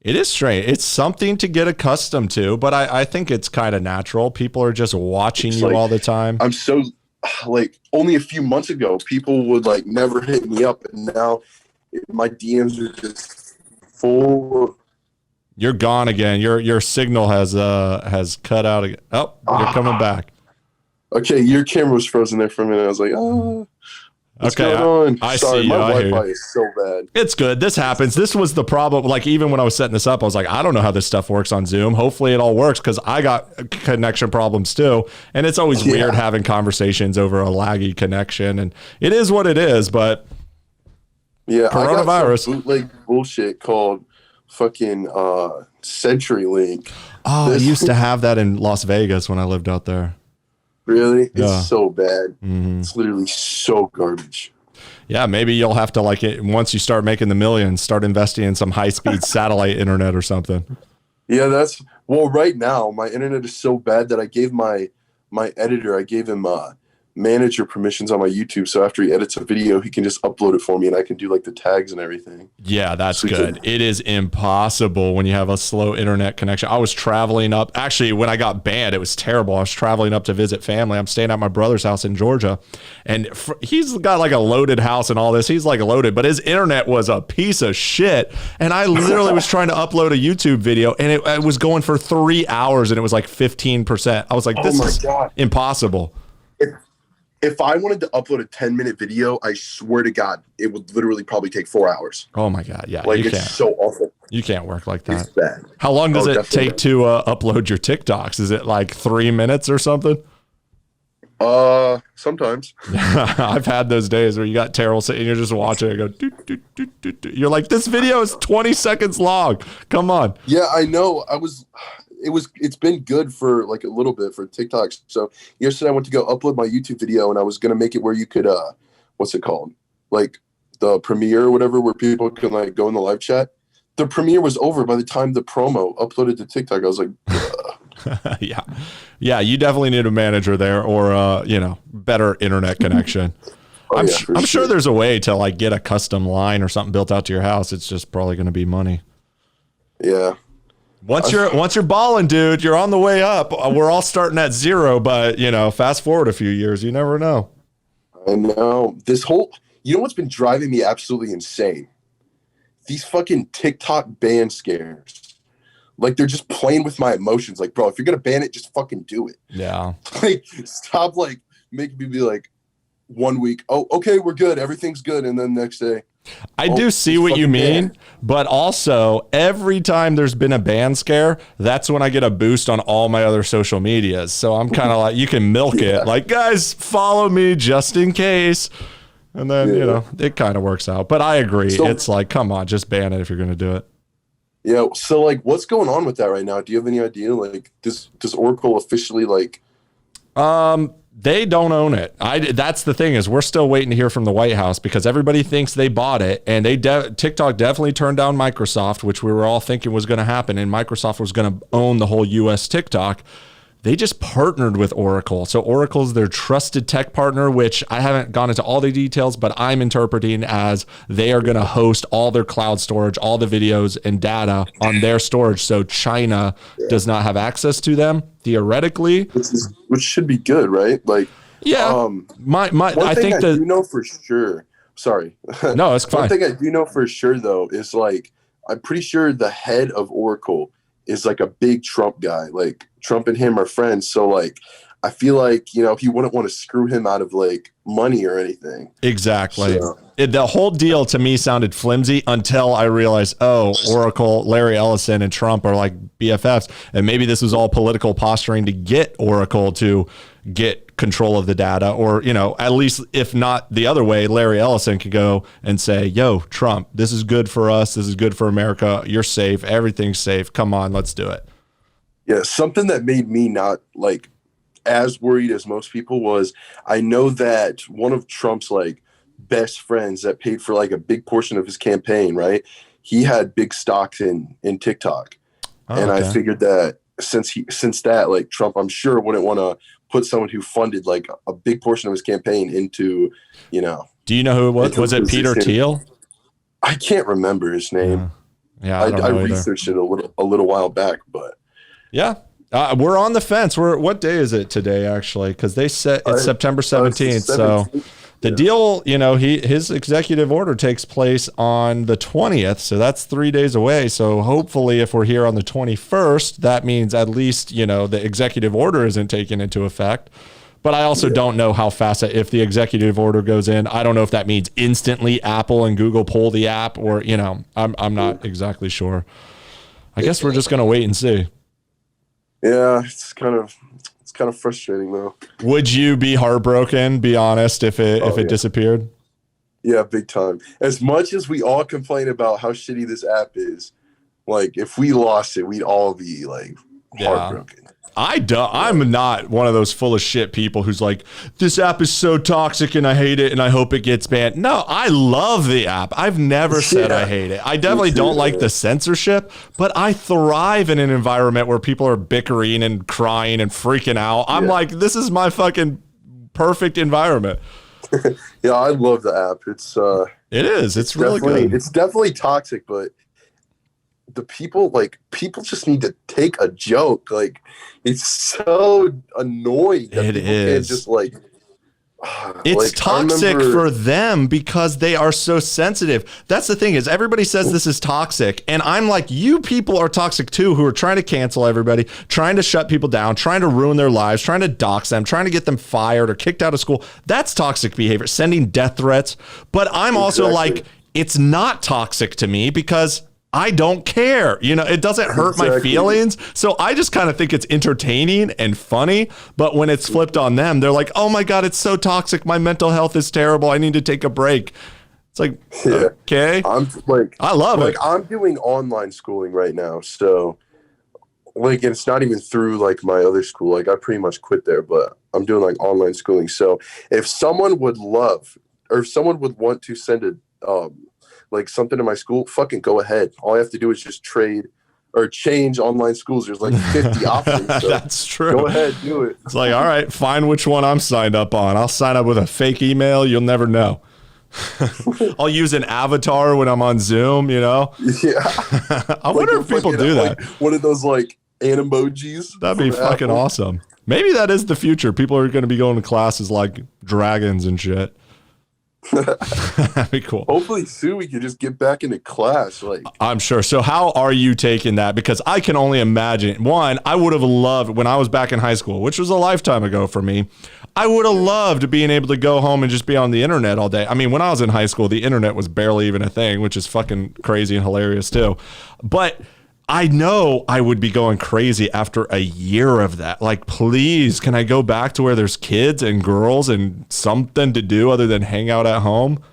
A: It is strange. It's something to get accustomed to, but I think it's kind of natural. People are just watching you all the time.
B: I'm so like only a few months ago, people would like never hit me up, and now my DMs are just full.
A: You're gone again. Your signal has cut out again. Oh, you're coming back.
B: Okay, your camera was frozen there for a minute. I was like, oh. What's going on?
A: I
B: Sorry,
A: see you.
B: My Wi-Fi is so bad.
A: It's good. This happens. This was the problem. Like even when I was setting this up, I was like, I don't know how this stuff works on Zoom. Hopefully it all works because I got connection problems too. And it's always weird having conversations over a laggy connection. And it is what it is. But
B: yeah,
A: coronavirus.
B: I got some bootleg bullshit called fucking CenturyLink.
A: Oh, I used to have that in Las Vegas when I lived out there.
B: Really?
A: Yeah.
B: It's so bad.
A: Mm-hmm.
B: It's literally so garbage.
A: Yeah, maybe you'll have to like it once you start making the millions, start investing in some high-speed satellite internet or something.
B: Yeah, right now my internet is so bad that I gave my editor, I gave him manager permissions on my YouTube, so after he edits a video, he can just upload it for me and I can do like the tags and everything.
A: Yeah, that's good. It is impossible when you have a slow internet connection. I was traveling up. Actually, when I got banned, it was terrible. I was traveling up to visit family. I'm staying at my brother's house in Georgia, and he's got like a loaded house and all this. He's like loaded, but his internet was a piece of shit. And I literally was trying to upload a YouTube video, and it was going for 3 hours, and it was like 15%. I was like, this is impossible.
B: If I wanted to upload a 10-minute video, I swear to God, it would literally probably take 4 hours.
A: Oh my God. Yeah.
B: Like it's so awful.
A: You can't work like that.
B: It's bad.
A: How long does it take to upload your TikToks? Is it like 3 minutes or something?
B: Sometimes.
A: I've had those days where you got Terrell sitting, you're just watching it go, doot, doot, doot, doot, doot. You're like, this video is 20 seconds long. Come on.
B: Yeah, I know. It's been good for like a little bit for TikTok. So yesterday I went to go upload my YouTube video, and I was going to make it where you could, what's it called? Like the premiere or whatever, where people can like go in the live chat. The premiere was over by the time the promo uploaded to TikTok. I was like,
A: yeah. You definitely need a manager there or, better internet connection. I'm sure there's a way to like get a custom line or something built out to your house. It's just probably going to be money.
B: Yeah.
A: Once you're balling, dude, you're on the way up. We're all starting at zero, but fast forward a few years, you never know.
B: I know. You know what's been driving me absolutely insane? These fucking TikTok ban scares. Like they're just playing with my emotions. Like, bro, if you're gonna ban it, just fucking do it.
A: Yeah.
B: Like, stop like making me be like 1 week. Oh, okay, we're good. Everything's good, and then next day.
A: I do see what you mean, but also every time there's been a ban scare, that's when I get a boost on all my other social medias. So I'm kind of like, you can milk it. Like, guys, follow me just in case. And then, it kind of works out. But I agree. It's like, come on, just ban it if you're going to do it.
B: Yeah. So like, what's going on with that right now? Do you have any idea? Like, does Oracle officially like?
A: They don't own it. That's the thing is we're still waiting to hear from the White House because everybody thinks they bought it, and TikTok definitely turned down Microsoft, which we were all thinking was going to happen, and Microsoft was going to own the whole U.S. TikTok. They just partnered with Oracle. So Oracle's their trusted tech partner, which I haven't gone into all the details, but I'm interpreting as they are going to host all their cloud storage, all the videos and data on their storage. So China does not have access to them theoretically.
B: Which should be good, right? Like,
A: yeah, I think that
B: you know for sure. Sorry.
A: No, it's fine.
B: One thing I do know for sure though is like I'm pretty sure the head of Oracle is like a big Trump guy. Like Trump and him are friends. So like I feel like, you know, he wouldn't want to screw him out of like money or anything.
A: Exactly. So. The whole deal to me sounded flimsy until I realized, oh, Oracle, Larry Ellison, and Trump are like BFFs. And maybe this was all political posturing to get Oracle to get control of the data, or, you know, at least if not the other way, Larry Ellison could go and say, yo, Trump, this is good for us. This is good for America. You're safe. Everything's safe. Come on, let's do it.
B: Yeah. Something that made me not like as worried as most people was I know that one of Trump's like best friends that paid for like a big portion of his campaign, right? He had big stocks in TikTok. And okay. I figured that since that like Trump, I'm sure wouldn't want to put someone who funded like a big portion of his campaign into, you know.
A: Do you know who it was? Was it Peter Thiel?
B: I can't remember his name.
A: Yeah,
B: I researched it a little while back, but
A: yeah. We're on the fence. What day is it today, actually? Because they said it's September 17th. So the deal, you know, his executive order takes place on the 20th. So that's 3 days away. So hopefully if we're here on the 21st, that means at least, you know, the executive order isn't taken into effect. But I also don't know how fast, if the executive order goes in, I don't know if that means instantly Apple and Google pull the app, or, you know, I'm not exactly sure. I guess we're just going to wait and see.
B: Yeah, it's kind of frustrating though.
A: Would you be heartbroken, be honest, if it disappeared?
B: Yeah, big time. As much as we all complain about how shitty this app is, like if we lost it, we'd all be like heartbroken.
A: I'm not one of those full of shit people who's like, this app is so toxic and I hate it and I hope it gets banned. No, I love the app. I've never said I hate it. I definitely don't like the censorship, but I thrive in an environment where people are bickering and crying and freaking out. I'm like, this is my fucking perfect environment.
B: Yeah, I love the app. It's really good. It's definitely toxic, but the people just need to take a joke. Like it's so annoying that
A: it is
B: just like
A: it's
B: like,
A: toxic for them because they are so sensitive. That's the thing is everybody says this is toxic, and I'm like, you people are toxic too, who are trying to cancel everybody, trying to shut people down, trying to ruin their lives, trying to dox them, trying to get them fired or kicked out of school. That's toxic behavior, sending death threats. But I'm also like, it's not toxic to me because I don't care. You know, it doesn't hurt my feelings. So I just kind of think it's entertaining and funny. But when it's flipped on them, they're like, oh my God, it's so toxic. My mental health is terrible. I need to take a break. It's like, okay.
B: I'm like,
A: I love it.
B: I'm doing online schooling right now. So like, it's not even through like my other school. Like I pretty much quit there, but I'm doing like online schooling. So if someone would love, or if someone would want to send a, like something to my school, fucking go ahead. All I have to do is just trade or change online schools. There's like 50 options. So
A: that's true.
B: Go ahead, do it.
A: It's like, all right, find which one I'm signed up on. I'll sign up with a fake email. You'll never know. I'll use an avatar when I'm on Zoom, you know?
B: Yeah.
A: I wonder if people do that.
B: Like one of those like emojis.
A: That'd be fucking awesome. Maybe that is the future. People are going to be going to classes like dragons and shit. That'd be cool.
B: Hopefully soon we can just get back into class. Like
A: I'm sure. So how are you taking that? Because I can only imagine. One, I would have loved when I was back in high school, which was a lifetime ago for me. I would have loved being able to go home and just be on the internet all day. I mean, when I was in high school, the internet was barely even a thing, which is fucking crazy and hilarious too. But I know I would be going crazy after a year of that. Like, please, can I go back to where there's kids and girls and something to do other than hang out at home?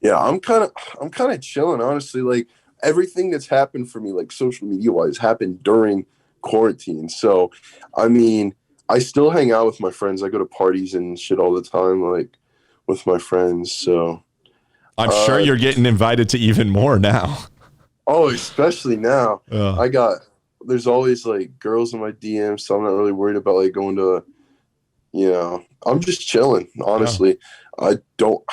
B: Yeah, I'm kind of chilling, honestly. Like everything that's happened for me, like social media wise, happened during quarantine. So, I mean, I still hang out with my friends. I go to parties and shit all the time, like with my friends. So
A: I'm sure you're getting invited to even more now.
B: Oh, especially now.
A: Ugh.
B: There's always like girls in my DMs, so I'm not really worried about like going to, I'm just chilling, honestly. I don't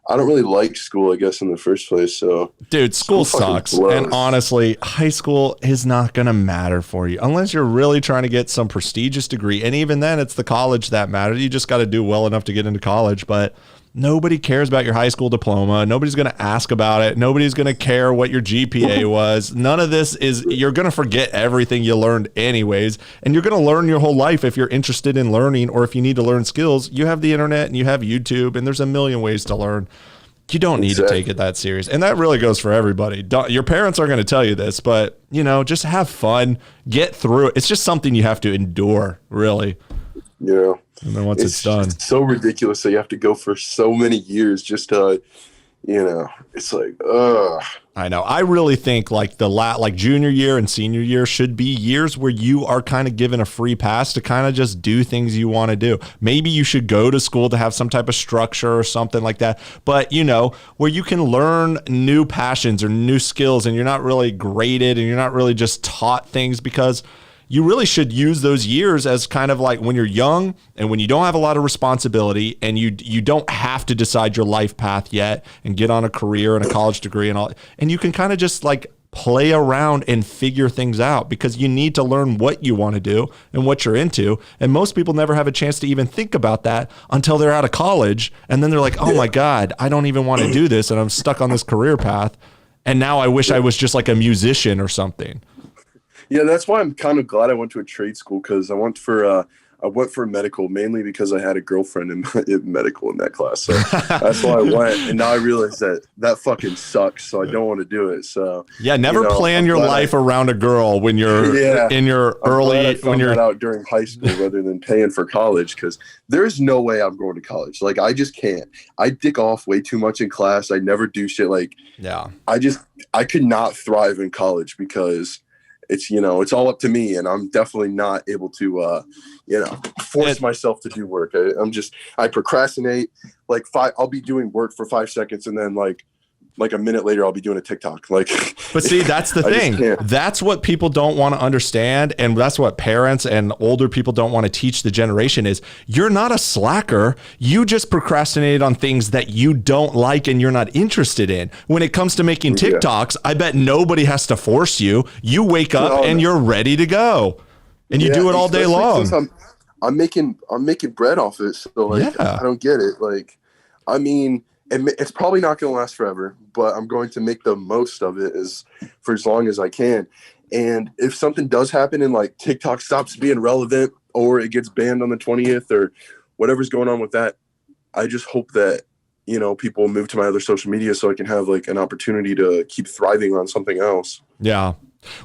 B: really like school, I guess, in the first place. So,
A: dude, school sucks. And honestly, high school is not going to matter for you unless you're really trying to get some prestigious degree. And even then, it's the college that matters. You just got to do well enough to get into college. But nobody cares about your high school diploma. Nobody's going to ask about it. Nobody's going to care what your GPA was. None of this you're going to forget everything you learned anyways. And you're going to learn your whole life if you're interested in learning, or if you need to learn skills. You have the internet and you have YouTube, and there's a million ways to learn. You don't need to take it that serious. And that really goes for everybody. Your parents are going to tell you this, but just have fun, get through it. It's just something you have to endure, really.
B: Yeah.
A: And then once it's done,
B: it's so ridiculous that you have to go for so many years just to, it's like,
A: I know. I really think like like junior year and senior year should be years where you are kind of given a free pass to kind of just do things you want to do. Maybe you should go to school to have some type of structure or something like that. But, where you can learn new passions or new skills, and you're not really graded and you're not really just taught things, because you really should use those years as kind of like when you're young and when you don't have a lot of responsibility and you don't have to decide your life path yet and get on a career and a college degree and all. And you can kind of just like play around and figure things out, because you need to learn what you want to do and what you're into. And most people never have a chance to even think about that until they're out of college. And then they're like, oh my God, I don't even want to do this. And I'm stuck on this career path. And now I wish I was just like a musician or something.
B: Yeah, that's why I'm kind of glad I went to a trade school, because I went for medical, mainly because I had a girlfriend in medical in that class. So that's why I went. And now I realize that fucking sucks. So I don't want to do it. So
A: yeah, never plan your life around a girl when you're in your early, when you're
B: out during high school rather than paying for college, because there's no way I'm going to college. Like, I just can't. I dick off way too much in class. I never do shit. Like,
A: yeah,
B: I could not thrive in college because it's, it's all up to me, and I'm definitely not able to, force myself to do work. I procrastinate. Like I'll be doing work for 5 seconds, and then like a minute later, I'll be doing a TikTok. Like,
A: but see, that's the thing. That's what people don't want to understand. And that's what parents and older people don't want to teach the generation is you're not a slacker. You just procrastinated on things that you don't like and you're not interested in. When it comes to making TikToks, I bet nobody has to force you. You wake up and you're ready to go, and you do it all day long.
B: I'm making bread off it. So like, I don't get it. Like, I mean, it's probably not going to last forever, but I'm going to make the most of it for as long as I can. And if something does happen and like TikTok stops being relevant, or it gets banned on the 20th, or whatever's going on with that, I just hope that, people move to my other social media so I can have like an opportunity to keep thriving on something else.
A: Yeah.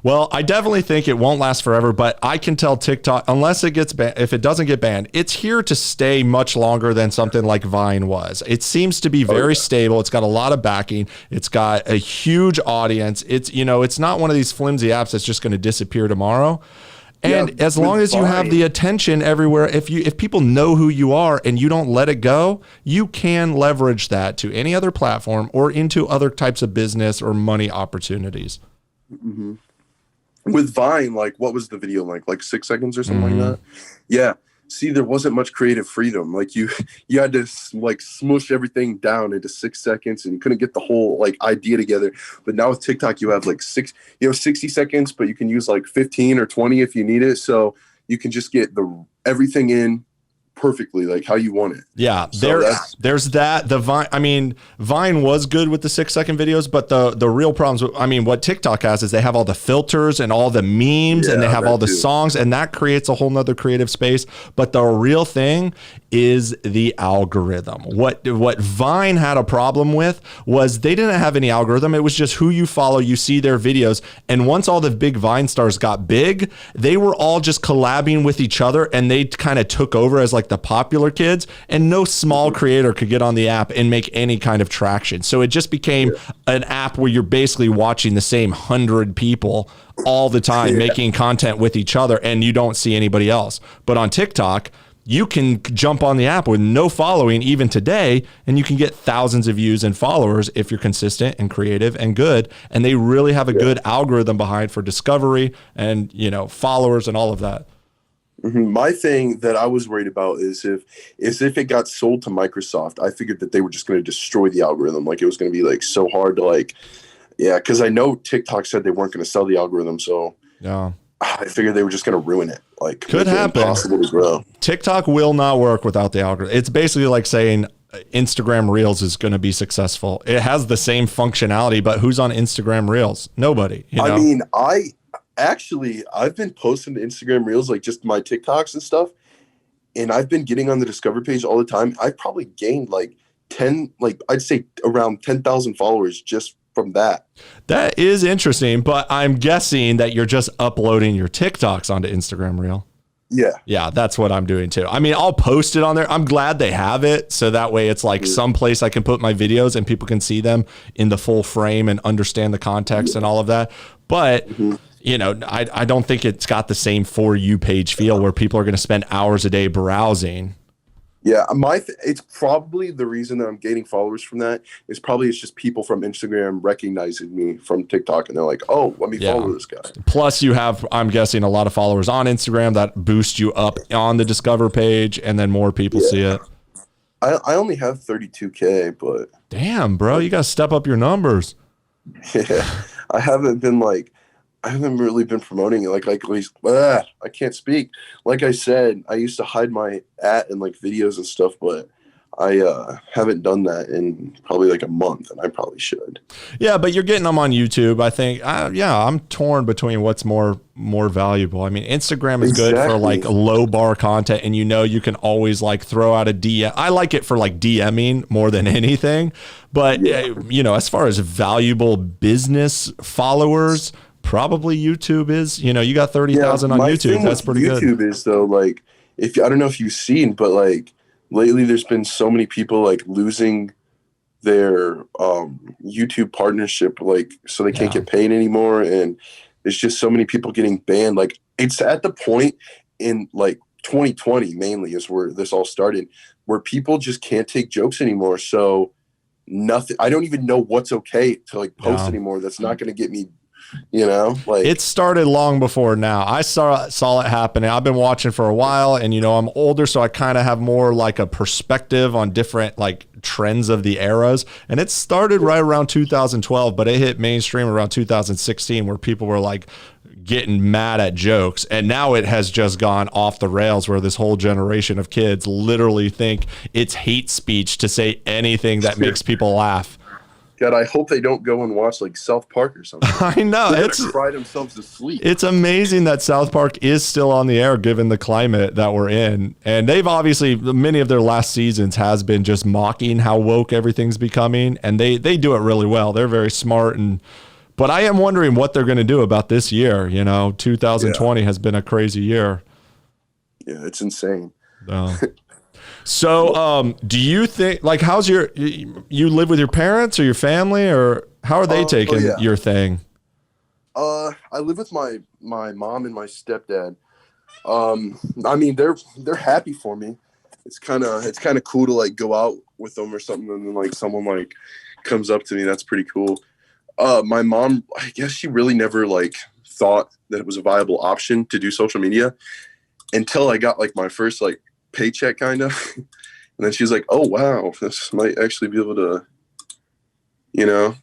A: Well, I definitely think it won't last forever, but I can tell TikTok, unless it gets banned, if it doesn't get banned, it's here to stay much longer than something like Vine was. It seems to be very stable. It's got a lot of backing. It's got a huge audience. It's, it's not one of these flimsy apps that's just going to disappear tomorrow. And as long as you have the attention everywhere, if people know who you are and you don't let it go, you can leverage that to any other platform or into other types of business or money opportunities.
B: Mm-hmm. With Vine, like, what was the video like 6 seconds or something like that? Yeah. See, there wasn't much creative freedom. Like you had to like smush everything down into 6 seconds, and you couldn't get the whole like idea together. But now with TikTok, you have like 60 seconds, but you can use like 15 or 20 if you need it. So you can just get everything in perfectly, like how you want it.
A: Yeah, so there's that. The Vine was good with the 6 second videos, but the real problems, what TikTok has is they have all the filters and all the memes, and they have all the songs, and that creates a whole nother creative space. But the real thing is the algorithm. What Vine had a problem with was they didn't have any algorithm. It was just who you follow, you see their videos. And once all the big Vine stars got big, they were all just collabing with each other, and they kind of took over as like the popular kids, and no small creator could get on the app and make any kind of traction. So it just became an app where you're basically watching the same 100 people all the time making content with each other, and you don't see anybody else. But on TikTok, you can jump on the app with no following even today, and you can get thousands of views and followers if you're consistent and creative and good. And they really have a good algorithm behind for discovery and, you know, followers and all of that.
B: My thing that I was worried about is if it got sold to Microsoft. I figured that they were just going to destroy the algorithm. Like, it was going to be like so hard to like, because I know TikTok said they weren't going to sell the algorithm, so
A: yeah,
B: I figured they were just going to ruin it. Like,
A: could happen.
B: Impossible to grow.
A: TikTok will not work without the algorithm. It's basically like saying Instagram Reels is going to be successful. It has the same functionality, but who's on Instagram Reels? Nobody. You know?
B: I mean, I've been posting to Instagram Reels, like just my TikToks and stuff, and I've been getting on the Discover page all the time. I've probably gained I'd say around 10,000 followers just from that.
A: That is interesting, but I'm guessing that you're just uploading your TikToks onto Instagram Reel. Yeah, that's what I'm doing too. I mean, I'll post it on there. I'm glad they have it, so that way it's like someplace I can put my videos and people can see them in the full frame and understand the context and all of that. But you know, I don't think it's got the same For You page feel where people are going to spend hours a day browsing.
B: Yeah, it's probably the reason that I'm gaining followers from that is probably it's just people from Instagram recognizing me from TikTok, and they're like, oh, let me follow this guy.
A: Plus you have, I'm guessing, a lot of followers on Instagram that boost you up on the Discover page, and then more people see it.
B: I only have 32K, but
A: damn, bro, you got to step up your numbers.
B: Yeah, I haven't really been promoting it. I can't speak. Like I said, I used to hide my in like videos and stuff, but I haven't done that in probably like a month, and I probably should.
A: Yeah, but you're getting them on YouTube. I think, I'm torn between what's more valuable. I mean, Instagram is good for like low bar content, and you can always like throw out a DM. I like it for like DMing more than anything, but as far as valuable business followers, probably YouTube is. You got 30,000 on YouTube. That's pretty good.
B: YouTube is though, like, I don't know if you've seen, but like lately there's been so many people like losing their YouTube partnership, like, so they can't get paid anymore, and there's just so many people getting banned. Like, it's at the point in like 2020 mainly is where this all started, where people just can't take jokes anymore. So nothing. I don't even know what's okay to like post anymore. That's not going to get me. Like,
A: it started long before now. I saw it happening. I've been watching for a while, and I'm older, so I kind of have more like a perspective on different like trends of the eras. And it started right around 2012, but it hit mainstream around 2016, where people were like getting mad at jokes. And now it has just gone off the rails, where this whole generation of kids literally think it's hate speech to say anything that makes people laugh.
B: God, I hope they don't go and watch like South Park or something.
A: I know.
B: It's cry themselves to sleep.
A: It's amazing that South Park is still on the air given the climate that we're in. And they've obviously, many of their last seasons has been just mocking how woke everything's becoming. And they do it really well. They're very smart. But I am wondering what they're going to do about this year. 2020 has been a crazy year.
B: Yeah, it's insane.
A: So, do you think, like, how's you live with your parents or your family, or how are they taking your thing?
B: I live with my mom and my stepdad. I mean, they're happy for me. It's kind of cool to like go out with them or something, and then like someone like comes up to me. That's pretty cool. My mom, I guess she really never like thought that it was a viable option to do social media until I got like my first like paycheck kind of, and then she's like, oh wow, this might actually be able to,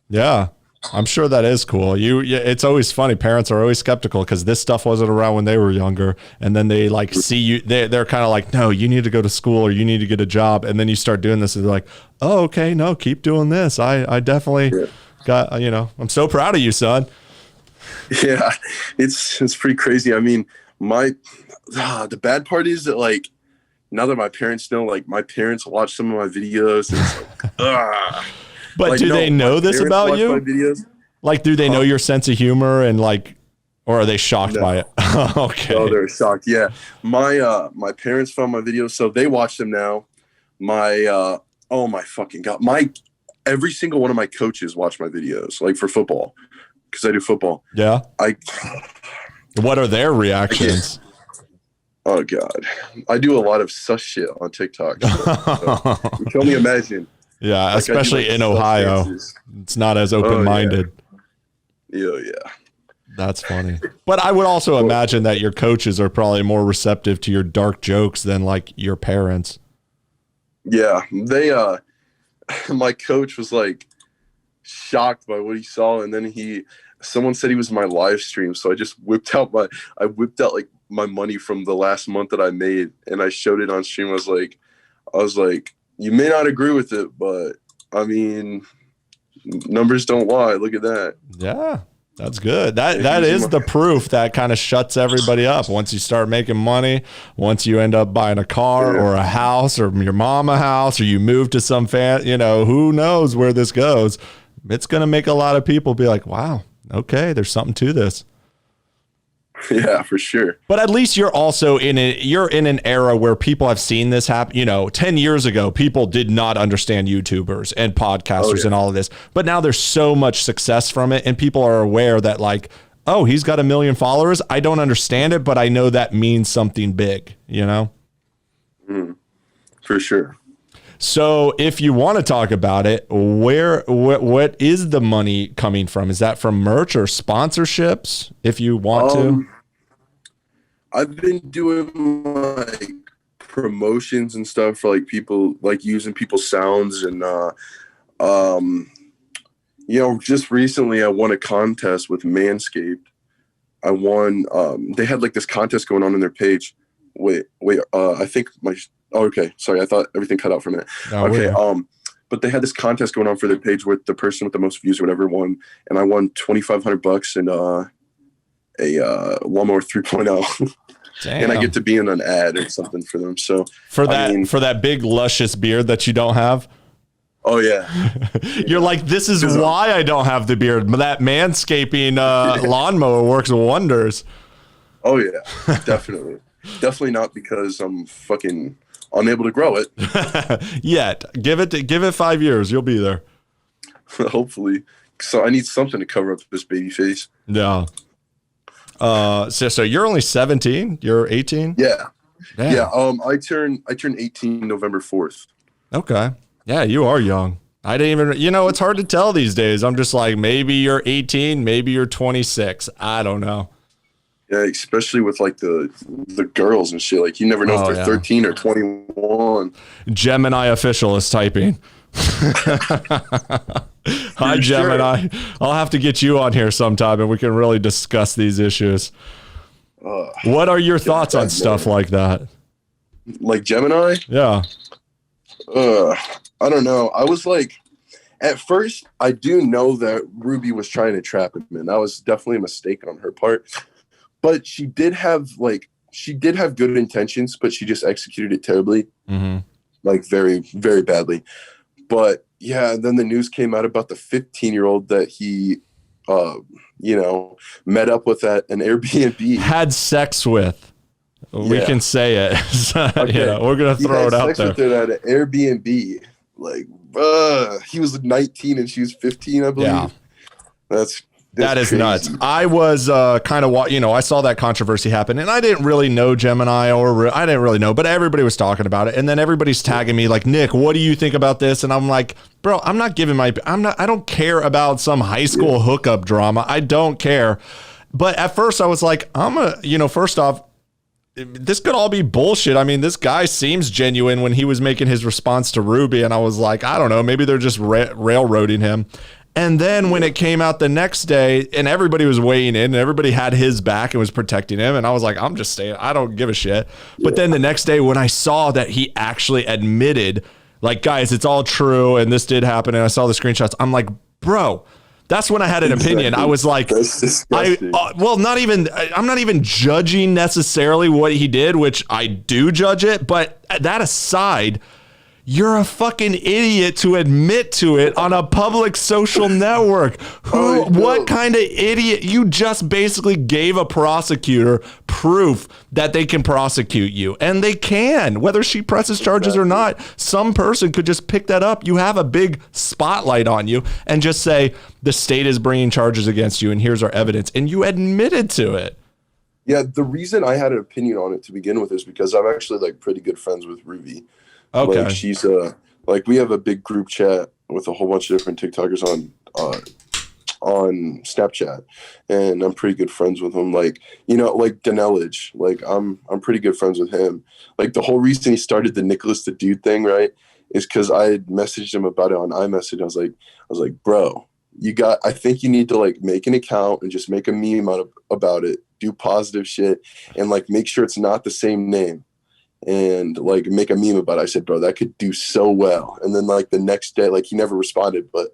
A: yeah, I'm sure that is cool. It's always funny, parents are always skeptical because this stuff wasn't around when they were younger, and then they like see you, they're kind of like, no, you need to go to school or you need to get a job, and then you start doing this and they're like, oh, okay, no, keep doing this. I definitely got, I'm so proud of you, son.
B: Yeah, it's pretty crazy. I mean, the bad part is that like now that my parents know, like my parents watch some of my videos, and it's like,
A: But
B: like,
A: do
B: no,
A: they know
B: my
A: this
B: parents
A: about
B: watch
A: you?
B: my videos.
A: Like, do they know your sense of humor and like, or are they shocked by it? Okay.
B: Oh, they're shocked. Yeah, my parents found my videos, so they watch them now. My oh my fucking god, my every single one of my coaches watch my videos, like for football, because I do football.
A: Yeah.
B: I
A: What are their reactions?
B: Oh god, I do a lot of sus shit on TikTok. So you can only imagine.
A: Yeah,
B: Like,
A: especially in Ohio, it's not as open-minded.
B: Yeah.
A: That's funny. But I would also imagine that your coaches are probably more receptive to your dark jokes than like your parents.
B: Yeah, they my coach was like shocked by what he saw, and then someone said he was in my live stream, so I just whipped out like my money from the last month that I made, and I showed it on stream. I was like, you may not agree with it, but I mean, numbers don't lie. Look at that.
A: Yeah. That's good. That is the proof that kind of shuts everybody up. Once you start making money, once you end up buying a car or a house or your mom a house, or you move to some who knows where this goes. It's going to make a lot of people be like, wow, okay, there's something to this.
B: Yeah, for sure.
A: But at least you're also you're in an era where people have seen this happen. 10 years ago, people did not understand YouTubers and podcasters and all of this. But now there's so much success from it, and people are aware that like, oh, he's got 1 million followers. I don't understand it, but I know that means something big,
B: For sure.
A: So if you want to talk about it, what is the money coming from? Is that from merch or sponsorships? If you want to,
B: I've been doing like promotions and stuff for like people, like using people's sounds, and just recently I won a contest with Manscaped. I won. They had like this contest going on their page. Wait. I think okay, sorry. I thought everything cut out for a minute.
A: Oh,
B: okay.
A: Yeah.
B: But they had this contest going on for their page with the person with the most views or whatever won, and I won $2,500 and a lawnmower 3.0. And I get to be in an ad or something for them. So
A: for that big luscious beard that you don't have.
B: Oh yeah.
A: You're like, this is why I don't have the beard. That manscaping lawnmower works wonders.
B: Oh yeah, definitely. Definitely not because I'm fucking unable to grow it.
A: Yet. Give it 5 years. You'll be there.
B: Hopefully. So I need something to cover up this baby face.
A: Yeah. So you're only 17? You're 18?
B: Yeah.
A: Damn.
B: Yeah. I turned 18 November 4th.
A: Okay. Yeah, you are young. I didn't even, it's hard to tell these days. I'm just like, maybe you're 18, maybe you're 26. I don't know.
B: Yeah, especially with like the girls and shit. Like you never know if they're 13 or 21.
A: Gemini official is typing. Hi, Gemini. I'll have to get you on here sometime and we can really discuss these issues. What are your thoughts on stuff like that?
B: Like Gemini?
A: Yeah.
B: I don't know. I was like, at first, I do know that Ruby was trying to trap him, and that was definitely a mistake on her part. But she did have good intentions, but she just executed it terribly, like very, very badly. But yeah, then the news came out about the 15-year-old that he, met up with at an Airbnb,
A: had sex with. We can say it.
B: Okay.
A: We're gonna throw it out there.
B: With her at an Airbnb, like, he was 19 and she was 15, I believe.
A: Yeah, that is
B: crazy.
A: Nuts. I was kind of, I saw that controversy happen, and I didn't really know Gemini, I didn't really know, but everybody was talking about it, and then everybody's tagging me like, Nick, what do you think about this? And I'm like, bro, I don't care about some high school hookup drama. I don't care. But at first I was like, first off, this could all be bullshit. I mean, this guy seems genuine when he was making his response to Ruby, and I was like, I don't know, maybe they're just railroading him. And then when it came out the next day and everybody was weighing in and everybody had his back and was protecting him, and I was like, I'm just saying, I don't give a shit. But then the next day when I saw that he actually admitted, like, guys, it's all true and this did happen, and I saw the screenshots, I'm like, bro, That's when I had an opinion. I was like,
B: that's disgusting.
A: I'm not even judging necessarily what he did, which I do judge it. But that aside, you're a fucking idiot to admit to it on a public social network. What kind of idiot? You just basically gave a prosecutor proof that they can prosecute you, and they can, whether she presses charges or not. Some person could just pick that up. You have a big spotlight on you and just say, the state is bringing charges against you, and here's our evidence. And you admitted to it.
B: Yeah, the reason I had an opinion on it to begin with is because I'm actually like pretty good friends with Ruby.
A: Okay.
B: Like she's like we have a big group chat with a whole bunch of different TikTokers on Snapchat, and I'm pretty good friends with him. Like, you know, like Danelage, like I'm pretty good friends with him. Like the whole reason he started the Nicholas the Dude thing, right, is because I had messaged him about it on iMessage. I was like, bro, I think you need to like make an account and just make a meme about it, do positive shit, and like make sure it's not the same name. And like make a meme about it. I said, bro, that could do so well. And then like the next day, like he never responded, but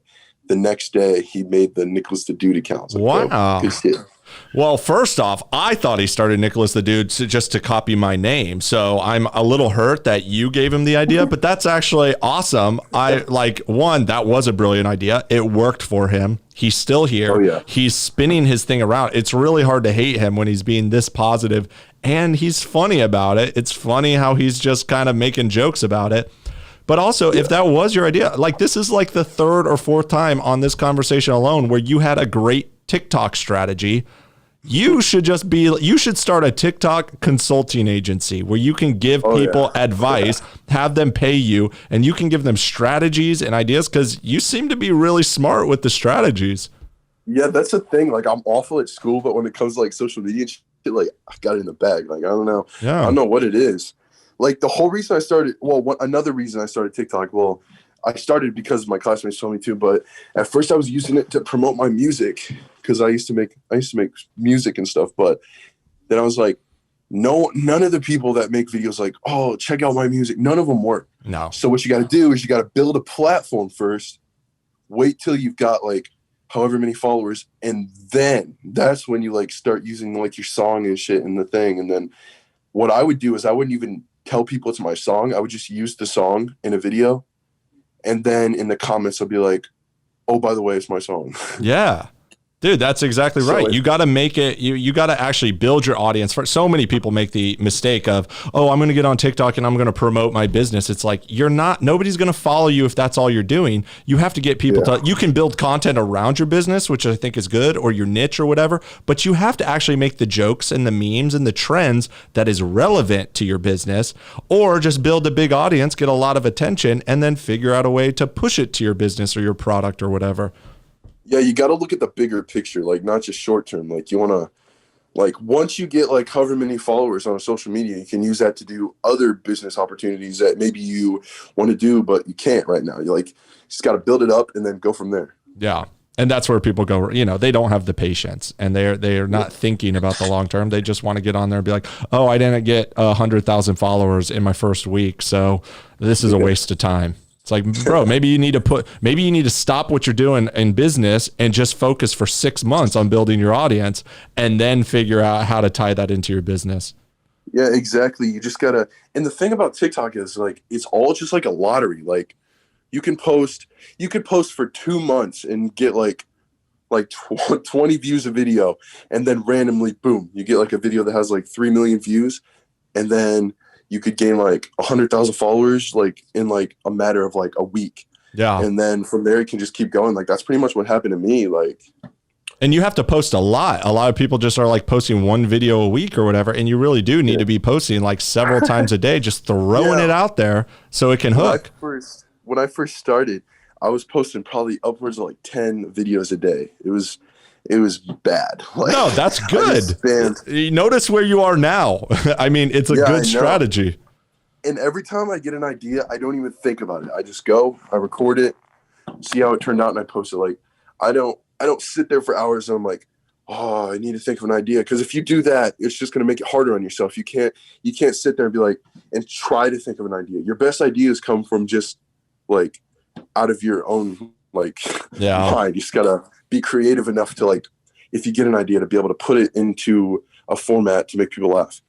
B: the next day he made the Nicholas the Dude account. Like,
A: wow.
B: Good shit.
A: Well, first off, I thought he started Nicholas the Dude just to copy my name. So I'm a little hurt that you gave him the idea, but that's actually awesome. That was a brilliant idea. It worked for him. He's still here.
B: Oh, yeah.
A: He's spinning his thing around. It's really hard to hate him when he's being this positive, and he's funny about it. It's funny how he's just kind of making jokes about it. But also, if that was your idea, like this is like the third or fourth time on this conversation alone where you had a great TikTok strategy. You should start a TikTok consulting agency where you can give people advice, have them pay you, and you can give them strategies and ideas, because you seem to be really smart with the strategies.
B: Yeah, that's the thing. Like I'm awful at school, but when it comes to like social media and shit, like I got it in the bag. Like I don't know.
A: Yeah.
B: I don't know what it is. Like the whole reason I started, another reason I started TikTok, I started because my classmates told me to, but at first I was using it to promote my music because I used to make music and stuff. But then I was like, none of the people that make videos like, oh, check out my music, none of them work.
A: No.
B: So what you got to do is you got to build a platform first, wait till you've got like however many followers, and then that's when you like start using like your song and shit in the thing. And then what I would do is I wouldn't even tell people it's my song. I would just use the song in a video. And then in the comments, I'll be like, oh, by the way, it's my song.
A: Yeah. Dude, that's exactly right. You got to make it, you got to actually build your audience. For so many people make the mistake of, oh, I'm going to get on TikTok and I'm going to promote my business. It's like, nobody's going to follow you if that's all you're doing. You have to get people you can build content around your business, which I think is good, or your niche or whatever, but you have to actually make the jokes and the memes and the trends that is relevant to your business, or just build a big audience, get a lot of attention, and then figure out a way to push it to your business or your product or whatever.
B: Yeah, you got to look at the bigger picture, like not just short term. Like you want to, like once you get like however many followers on social media, you can use that to do other business opportunities that maybe you want to do, but you can't right now. You're like, you just got to build it up and then go from there.
A: Yeah. And that's where people go, they don't have the patience, and they're not thinking about the long term. They just want to get on there and be like, oh, I didn't get 100,000 followers in my first week, so this is a waste of time. It's like, bro, maybe you need to stop what you're doing in business and just focus for 6 months on building your audience, and then figure out how to tie that into your business.
B: Yeah, exactly. You just gotta, and the thing about TikTok is like, it's all just like a lottery. Like you could post for 2 months and get like 20 views a video, and then randomly, boom, you get like a video that has like 3 million views, and then you could gain like 100,000 followers like in like a matter of like a week.
A: Yeah.
B: And then from there you can just keep going. Like that's pretty much what happened to me. Like,
A: and you have to post a lot. A lot of people just are like posting one video a week or whatever. And you really do need to be posting like several times a day, just throwing it out there so it can hook.
B: When I first started, I was posting probably upwards of like 10 videos a day. It was bad. Like,
A: no, that's good. You notice where you are now. I mean, it's a good strategy.
B: And every time I get an idea, I don't even think about it. I just go, I record it, see how it turned out, and I post it. Like, I don't sit there for hours and I'm like, oh, I need to think of an idea. Because if you do that, it's just going to make it harder on yourself. You can't sit there and be like, and try to think of an idea. Your best ideas come from just like out of your own like mind. You just gotta be creative enough to, like, if you get an idea, to be able to put it into a format to make people laugh.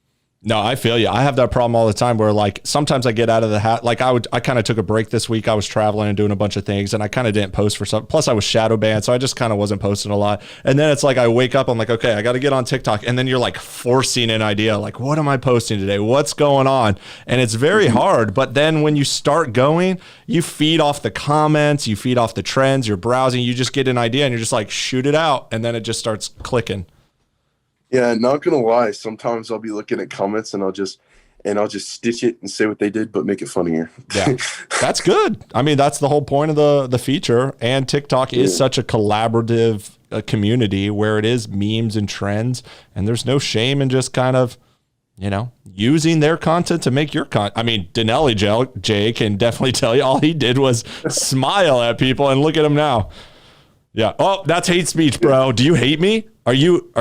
A: No, I feel you. I have that problem all the time where, like, sometimes I get out of the hat. Like, I kind of took a break this week. I was traveling and doing a bunch of things, and I kind of didn't post for some. Plus, I was shadow banned, so I just kind of wasn't posting a lot. And then it's like I wake up, I'm like, okay, I got to get on TikTok. And then you're like forcing an idea, like, what am I posting today? What's going on? And it's very hard. But then when you start going, you feed off the comments, you feed off the trends, you're browsing, you just get an idea, and you're just like, shoot it out. And then it just starts clicking.
B: Yeah, not gonna lie. Sometimes I'll be looking at comments and I'll just stitch it and say what they did, but make it funnier.
A: Yeah, that's good. I mean, that's the whole point of the feature. And TikTok is such a collaborative community where it is memes and trends, and there's no shame in just kind of, you know, using their content to make your content. I mean, Denelli Jay can definitely tell you all he did was smile at people, and look at him now. Yeah. Oh, that's hate speech, bro. Do you hate me? Are you?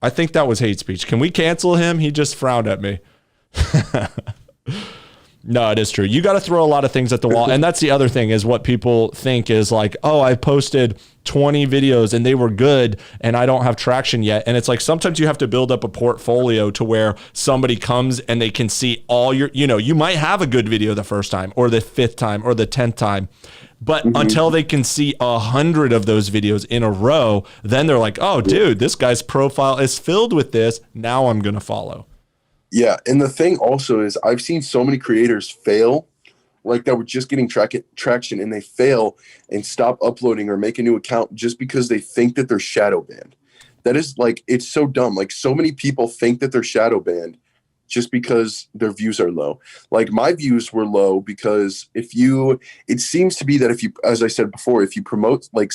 A: I think that was hate speech. Can we cancel him? He just frowned at me. No, it is true. You got to throw a lot of things at the wall. And that's the other thing, is what people think is like, oh, I posted 20 videos and they were good and I don't have traction yet. And it's like, sometimes you have to build up a portfolio to where somebody comes and they can see all your, you know, you might have a good video the first time or the 5th time or the 10th time. But until they can see 100 of those videos in a row, then they're like, oh, dude, this guy's profile is filled with this. Now I'm going to follow.
B: Yeah. And the thing also is, I've seen so many creators fail, like that were just getting traction, and they fail and stop uploading or make a new account just because they think that they're shadow banned. That is, like, it's so dumb. Like, so many people think that they're shadow banned just because their views are low. Like, my views were low because it seems to be that if you, as I said before, if you promote like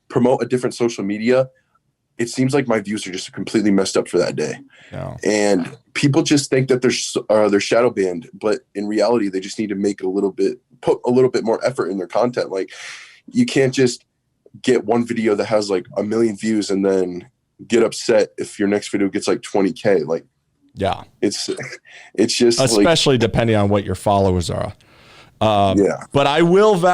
B: promote a different social media, it seems like my views are just completely messed up for that day.
A: Yeah.
B: And people just think that they're shadow banned, but in reality, they just need to put a little bit more effort in their content. Like, you can't just get one video that has like 1 million views and then get upset if your next video gets like 20K. Like,
A: yeah,
B: it's just,
A: especially like, depending on what your followers are.
B: Yeah.
A: But I will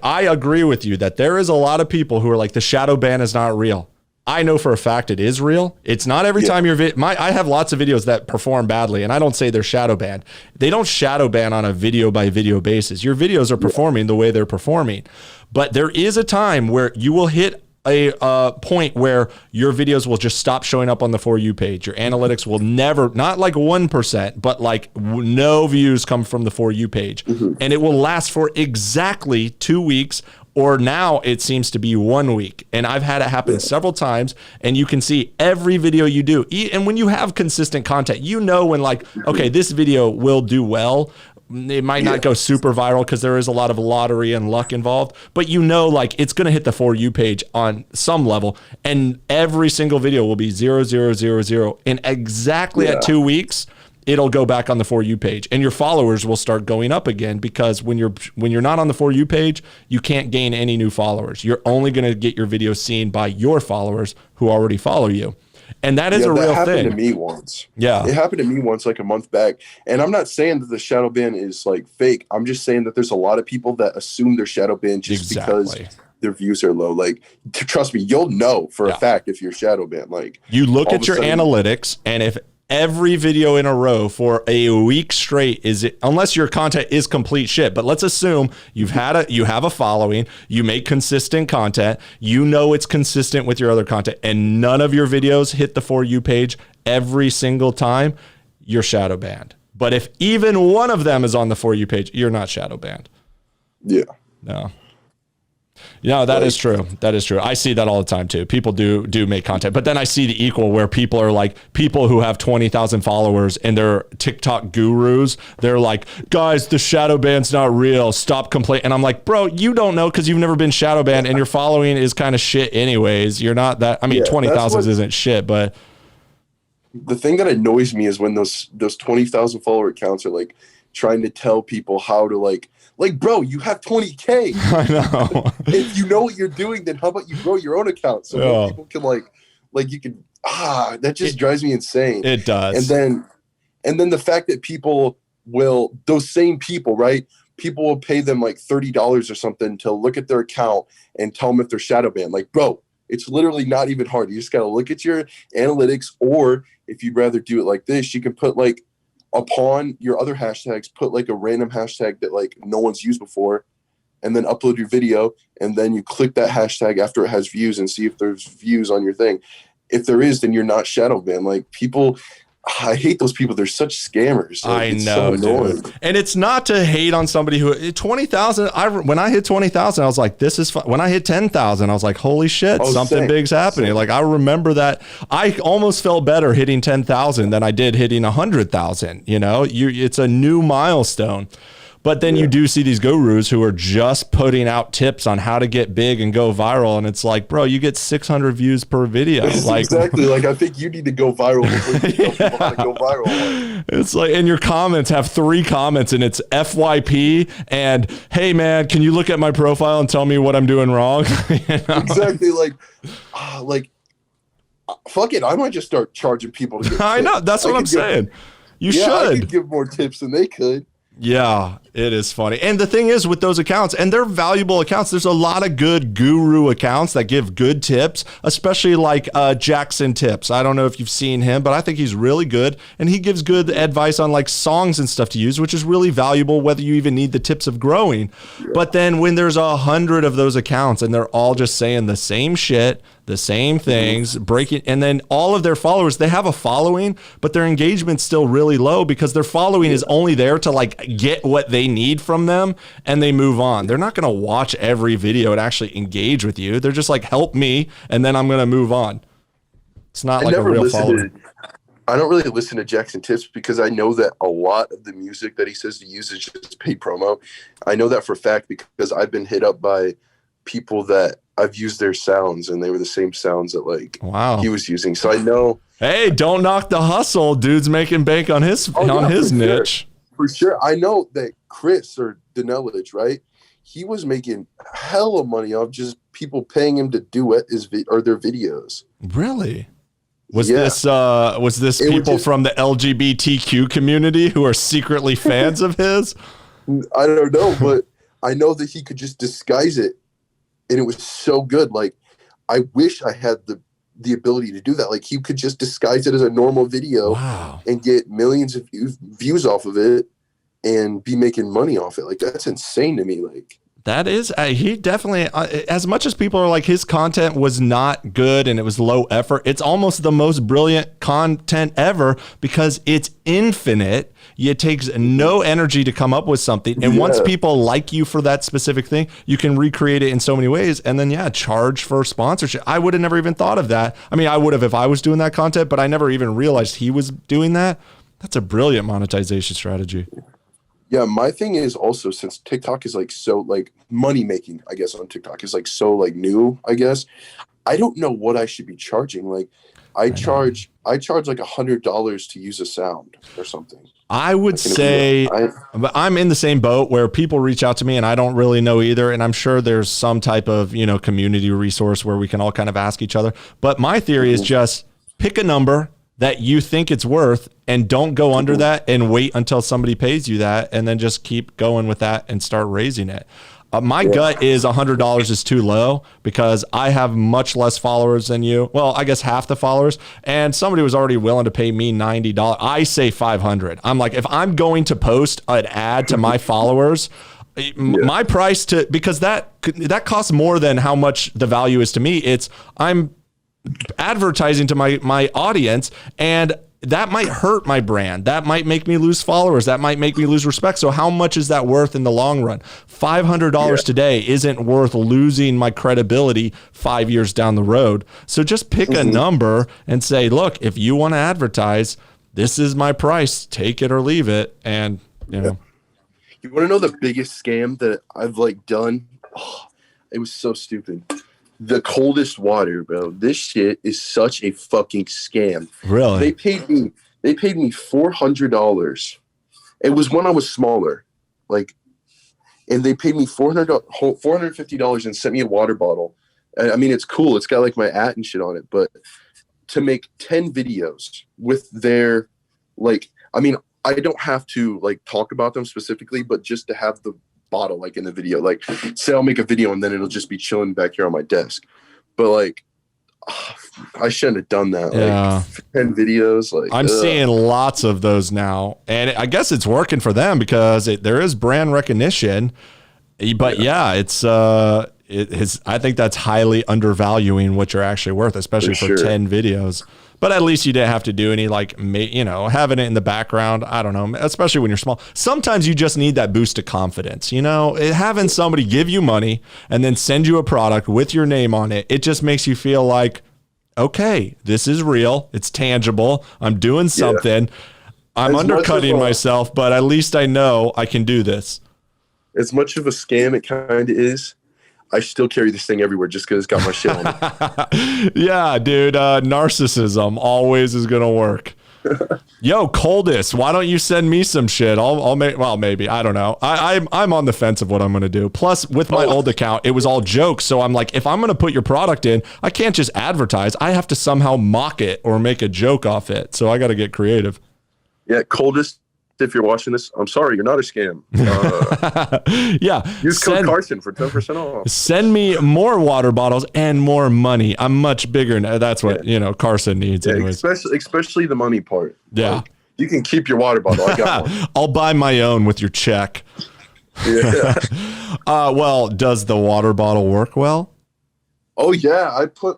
A: I agree with you that there is a lot of people who are like, the shadow ban is not real. I know for a fact it is real. It's not every time I have lots of videos that perform badly, and I don't say they're shadow banned. They don't shadow ban on a video by video basis. Your videos are performing the way they're performing. But there is a time where you will hit a point where your videos will just stop showing up on the For You page. Your analytics will never, not like 1%, but like no views come from the For You page. And it will last for exactly 2 weeks, or now it seems to be 1 week. And I've had it happen several times, and you can see every video you do. And when you have consistent content, you know when, like, okay, this video will do well. It might not go super viral because there is a lot of lottery and luck involved, but you know, like, it's going to hit the For You page on some level, and every single video will be 0, 0, 0, 0. And exactly at 2 weeks, it'll go back on the For You page, and your followers will start going up again, because when you're not on the For You page, you can't gain any new followers. You're only going to get your video seen by your followers who already follow you. And that is a real thing. That happened
B: to me once.
A: Yeah.
B: It happened to me once, like a month back. And I'm not saying that the shadow ban is like fake. I'm just saying that there's a lot of people that assume they're shadow banned just because their views are low. Like, trust me, you'll know for a fact if you're shadow banned. Like,
A: you look at your analytics, and if every video in a row for a week straight unless your content is complete shit, but let's assume you have a following, you make consistent content, you know it's consistent with your other content, and none of your videos hit the For You page every single time, you're shadow banned. But if even one of them is on the For You page, you're not shadow banned.
B: Yeah.
A: No. Yeah, that is true. That is true. I see that all the time too. People do make content, but then I see the equal where people are like, people who have 20,000 followers and they're TikTok gurus. They're like, guys, the shadow ban's not real. Stop complaining. And I'm like, bro, you don't know because you've never been shadow banned, and your following is kind of shit anyways. You're not that. I mean, 20,000 isn't shit, but
B: the thing that annoys me is when those 20,000 follower accounts are like trying to tell people how to like, bro, you have 20K.
A: I know.
B: If you know what you're doing, then how about you grow your own account so that people can like you can, that just drives me insane.
A: It does.
B: And then the fact that those same people, right, people will pay them like $30 or something to look at their account and tell them if they're shadow banned. Like, bro, it's literally not even hard. You just got to look at your analytics, or if you'd rather do it like this, you can put like upon your other hashtags, put like a random hashtag that like no one's used before, and then upload your video, and then you click that hashtag after it has views and see if there's views on your thing. If there is, then you're not shadow banned. Like, people, I hate those people. They're such scammers. Like,
A: I know, so dude. And it's not to hate on somebody who 20,000. When I hit 20,000, I was like, this is fun. When I hit 10,000, I was like, holy shit, something big's happening. Same. Like, I remember that. I almost felt better hitting 10,000 than I did hitting 100,000. You know, it's a new milestone. But then you do see these gurus who are just putting out tips on how to get big and go viral. And it's like, bro, you get 600 views per video. Like,
B: exactly. Like, I think you need to go viral before you tell people how to go viral.
A: It's like, and your comments have 3 comments and it's FYP and, hey, man, can you look at my profile and tell me what I'm doing wrong? You know?
B: Exactly. Like, fuck it. I might just start charging people to get
A: I know. That's what I'm saying. You should.
B: I could give more tips than they could.
A: Yeah, it is funny. And the thing is with those accounts, and they're valuable accounts, there's a lot of good guru accounts that give good tips, especially like Jackson Tips. I don't know if you've seen him, but I think he's really good. And he gives good advice on like songs and stuff to use, which is really valuable, whether you even need the tips of growing. Yeah. But then when there's 100 of those accounts and they're all just saying the same shit, the same things, breaking, and then all of their followers, they have a following, but their engagement's still really low because their following is only there to like get what they need from them and they move on. They're not going to watch every video and actually engage with you. They're just like, help me, and then I'm going to move on. It's not like a real follower.
B: I don't really listen to Jackson Tips because I know that a lot of the music that he says to use is just paid promo. I know that for a fact because I've been hit up by people that I've used their sounds and they were the same sounds that like he was using. So I know.
A: Hey, don't knock the hustle. Dude's making bank on his niche.
B: Sure. For sure. I know that Chris or Danelage, right? He was making hella money off just people paying him to duet their videos.
A: Really? Was this people from the LGBTQ community who are secretly fans of his?
B: I don't know, but I know that he could just disguise it. And it was so good. Like, I wish I had the ability to do that. Like, he could just disguise it as a normal video and get millions of views off of it and be making money off it. Like, that's insane to me. Like,
A: that is, he definitely, as much as people are like, his content was not good and it was low effort, it's almost the most brilliant content ever because it's infinite. It takes no energy to come up with something. And once people like you for that specific thing, you can recreate it in so many ways. And then, charge for sponsorship. I would have never even thought of that. I mean, I would have if I was doing that content, but I never even realized he was doing that. That's a brilliant monetization strategy.
B: Yeah, my thing is also, since TikTok is like so like money making, I guess on TikTok is like so like new, I guess. I don't know what I should be charging. Like I charge like $100 to use a sound or something.
A: I would say I'm in the same boat where people reach out to me and I don't really know either. And I'm sure there's some type of, community resource where we can all kind of ask each other. But my theory is just pick a number that you think it's worth and don't go under that and wait until somebody pays you that and then just keep going with that and start raising it. My gut is $100 is too low because I have much less followers than you. Well, I guess half the followers, and somebody was already willing to pay me $90. I say 500. I'm like, if I'm going to post an ad to my followers, my price because that costs more than how much the value is to me. I'm advertising to my audience, and that might hurt my brand. That might make me lose followers. That might make me lose respect. So how much is that worth in the long run? $500 today isn't worth losing my credibility 5 years down the road. So just pick a number and say, look, if you want to advertise, this is my price. Take it or leave it. And You want
B: to know the biggest scam that I've done? Oh, it was so stupid. The coldest water, bro. This shit is such a fucking scam.
A: Really?
B: They paid me $400. It was when I was smaller. And they paid me $450 and sent me a water bottle. I mean, it's cool. It's got my @ and shit on it, but to make 10 videos with I don't have to talk about them specifically, but just to have bottle like in the video. Like, say I'll make a video and then it'll just be chilling back here on my desk. But like, I shouldn't have done that.
A: Yeah.
B: Like 10 videos. Like
A: I'm seeing lots of those now, and I guess it's working for them because there is brand recognition. But yeah, it's I think that's highly undervaluing what you're actually worth, especially for 10 videos. But at least you didn't have to do any having it in the background. I don't know, especially when you're small. Sometimes you just need that boost of confidence. Having somebody give you money and then send you a product with your name on it, it just makes you feel like, okay, this is real. It's tangible. I'm doing something. I'm undercutting myself, but at least I know I can do this.
B: As much of a scam it kind of is, I still carry this thing everywhere just because it's got my shit on it.
A: Yeah, dude. Narcissism always is going to work. Yo, Coldest, why don't you send me some shit? Maybe. I don't know. I'm on the fence of what I'm going to do. Plus, with my old account, it was all jokes. So I'm like, if I'm going to put your product in, I can't just advertise. I have to somehow mock it or make a joke off it. So I got to get creative.
B: Yeah, Coldest. If you're watching this, I'm sorry, you're not a scam.
A: Yeah.
B: Use code Carson for 10% off.
A: Send me more water bottles and more money. I'm much bigger now. That's what, Carson needs anyways.
B: Especially the money part.
A: Yeah.
B: Like, you can keep your water bottle. I got one.
A: I'll buy my own with your check.
B: Yeah.
A: Well, does the water bottle work well?
B: Oh yeah. I put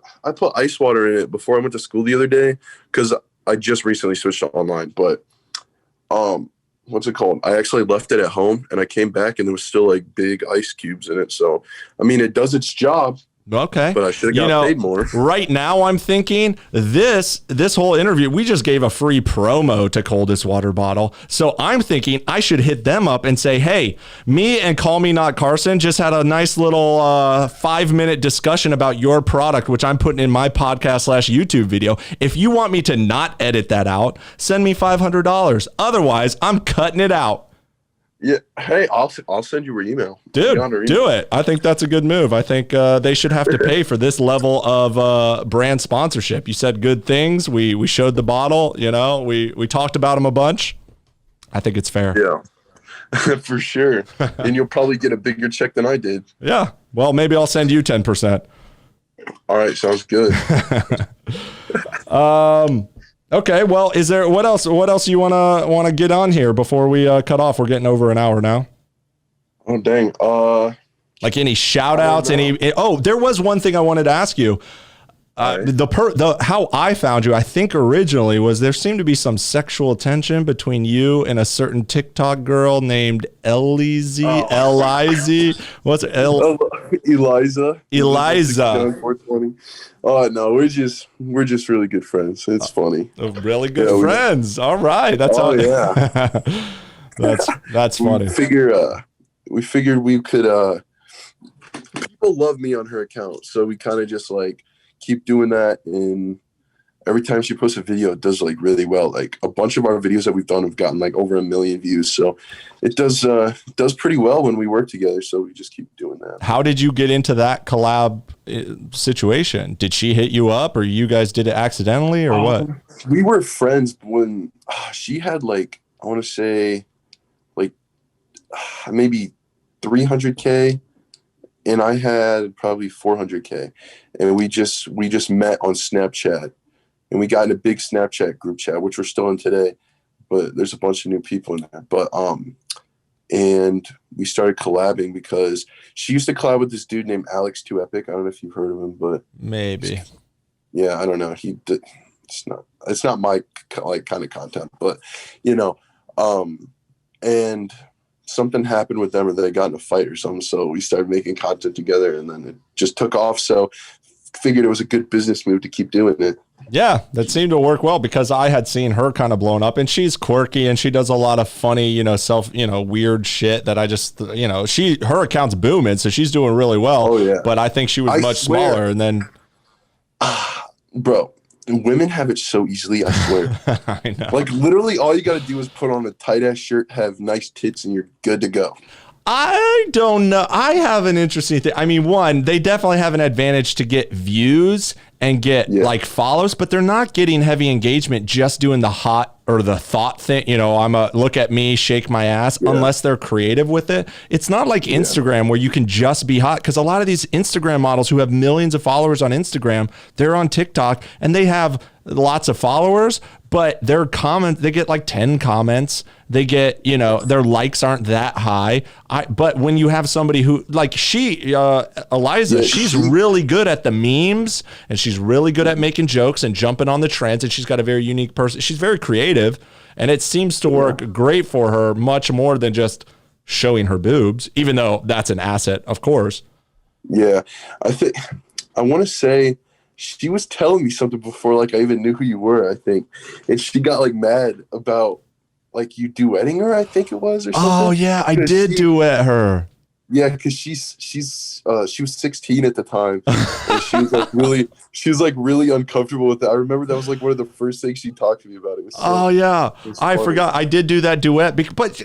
B: ice water in it before I went to school the other day because I just recently switched to online, but what's it called? I actually left it at home and I came back and there was still like big ice cubes in it. So, I mean, it does its job.
A: Okay.
B: But I should have got paid more.
A: Right now I'm thinking this whole interview, we just gave a free promo to Coldest Water Bottle. So I'm thinking I should hit them up and say, hey, me and Callmenotsocarson just had a nice little 5-minute discussion about your product, which I'm putting in my podcast/YouTube video. If you want me to not edit that out, send me $500. Otherwise, I'm cutting it out.
B: Yeah. Hey, I'll send you her email.
A: Dude, do it. I think that's a good move. I think they should have to pay for this level of brand sponsorship. You said good things. We showed the bottle. We talked about them a bunch. I think it's fair.
B: Yeah, for sure. And you'll probably get a bigger check than I did.
A: Yeah. Well, maybe I'll send you 10%.
B: All right. Sounds good.
A: Okay, well, is there what else you want to get on here before we cut off? We're getting over an hour now.
B: Oh dang.
A: Like any shout outs, there was one thing I wanted to ask you. How I found you, I think originally was there seemed to be some sexual tension between you and a certain TikTok girl named Eliza. What's it?
B: Eliza. Oh no, we're just really good friends. It's funny.
A: Really good friends. All right, that's all.
B: Yeah,
A: that's funny.
B: We figured we could. People love me on her account, so we kind of just like keep doing that. And every time she posts a video, it does like really well. Like a bunch of our videos that we've done have gotten like over 1 million views. So it does pretty well when we work together. So we just keep doing that. How did you get into that collab situation? Did she hit you up or you guys did it accidentally or what? We were friends when she had like, I want to say like maybe 300K. And I had probably 400K, and we just met on Snapchat, and we got in a big Snapchat group chat, which we're still in today, but there's a bunch of new people in there. But and we started collabing because she used to collab with this dude named Alex 2 Epic. I don't know if you've heard of him, but maybe. Yeah, I don't know. It's not my like kind of content, but and something happened with them or they got in a fight or something. So we started making content together and then it just took off. So figured it was a good business move to keep doing it. Yeah, that seemed to work well because I had seen her kind of blown up and she's quirky and she does a lot of funny, weird shit that I just, her account's booming. So she's doing really well. Oh, yeah. But I think she was much smaller and then. Bro. Women have it so easily, I swear. I know. Like, literally, all you got to do is put on a tight-ass shirt, have nice tits, and you're good to go. I don't know. I have an interesting thing. I mean, one, they definitely have an advantage to get views and get, like, follows, but they're not getting heavy engagement just doing the hot
A: or the thought thing, you know, I'm a look at me, shake my ass, unless they're creative with it. It's not like Instagram where you can just be hot, because a lot of these Instagram models who have millions of followers on Instagram, they're on TikTok and they have lots of followers, but their comment, they get like 10 comments. They get, you know, their likes aren't that high. But when you have somebody who like Eliza, she's really good at the memes, and she's really good at making jokes and jumping on the trends. And she's got a very unique person. She's very creative, and it seems to work great for her, much more than just showing her boobs, even though that's an asset, of course.
B: Yeah. I want to say, she was telling me something before, like, I even knew who you were, I think. And she got, like, mad about, like, you duetting her, I think it was, or something.
A: Oh, yeah, I did duet her.
B: Yeah, because she was 16 at the time. And she was really uncomfortable with that. I remember that was, like, one of the first things she talked to me about. It was
A: I forgot. I did do that duet, but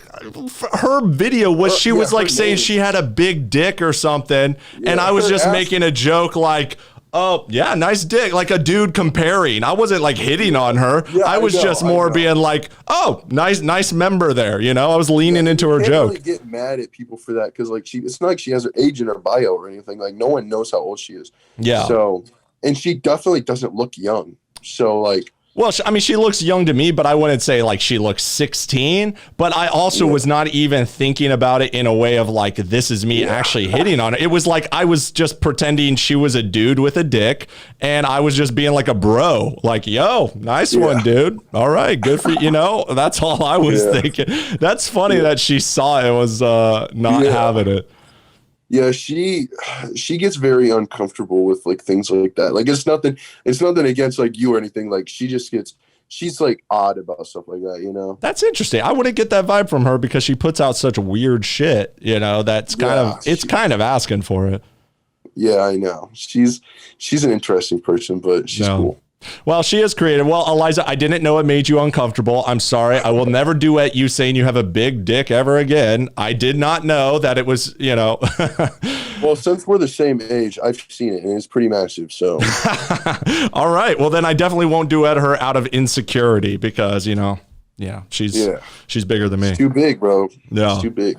A: her video was, she was, like, saying she had a big dick or something, and I was just making a joke, like, oh, yeah, nice dick. Like a dude comparing. I wasn't like hitting on her. Yeah, I was just more being like, oh, nice member there. You know, I was leaning into her joke.
B: Really get mad at people for that, because like it's not like she has her age in her bio or anything. Like, no one knows how old she is.
A: Yeah.
B: So, and she definitely doesn't look young. So like,
A: well, I mean, she looks young to me, but I wouldn't say like she looks 16. But I also was not even thinking about it in a way of like, this is me actually hitting on it. It was like I was just pretending she was a dude with a dick, and I was just being like a bro, like, yo, nice one, dude. All right, good for you. You know, that's all I was thinking. That's funny that she saw it, was not having it.
B: Yeah, she gets very uncomfortable with like things like that. Like it's nothing against like you or anything. Like she's like odd about stuff like that, you know?
A: That's interesting. I wouldn't get that vibe from her, because she puts out such weird shit, you know, that's kind of asking for it.
B: Yeah, I know. She's an interesting person, but she's cool.
A: Well, she is creative. Well, Eliza, I didn't know it made you uncomfortable. I'm sorry. I will never duet you saying you have a big dick ever again. I did not know that it was, you know.
B: Well, since we're the same age, I've seen it, and it's pretty massive, so.
A: All right. Well, then I definitely won't duet her out of insecurity, because, you know, she's bigger than me.
B: It's too big, bro.
A: Yeah.
B: It's too big.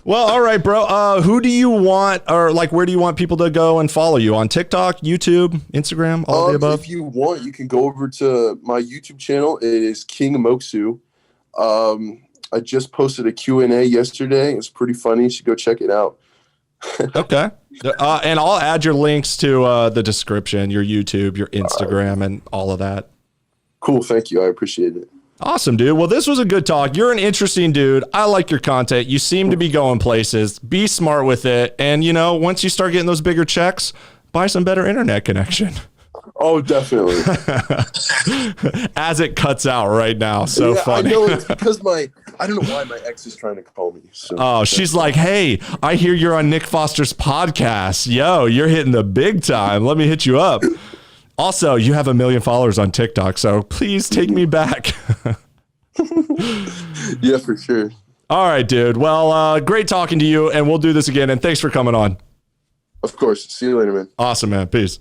A: Well, all right, bro. Who do you want, or like, where do you want people to go and follow you? On TikTok, YouTube, Instagram, all of the above?
B: If you want, you can go over to my YouTube channel. It is King Moksu. I just posted a Q&A yesterday. It's pretty funny. You should go check it out.
A: Okay. And I'll add your links to the description, your YouTube, your Instagram, and all of that.
B: Cool. Thank you. I appreciate it.
A: Awesome, dude. Well, this was a good talk. You're an interesting dude. I like your content. You seem to be going places. Be smart with it. And, you know, once you start getting those bigger checks, buy some better internet connection.
B: Oh, definitely.
A: As it cuts out right now. So funny.
B: I know, it's because I don't know why my ex is trying to call me. So.
A: Oh, she's like, hey, I hear you're on Nick Foster's podcast. Yo, you're hitting the big time. Let me hit you up. Also, you have 1 million followers on TikTok, so please take me back.
B: Yeah, for sure.
A: All right, dude. Well, great talking to you, and we'll do this again. And thanks for coming on.
B: Of course. See you later, man.
A: Awesome, man. Peace.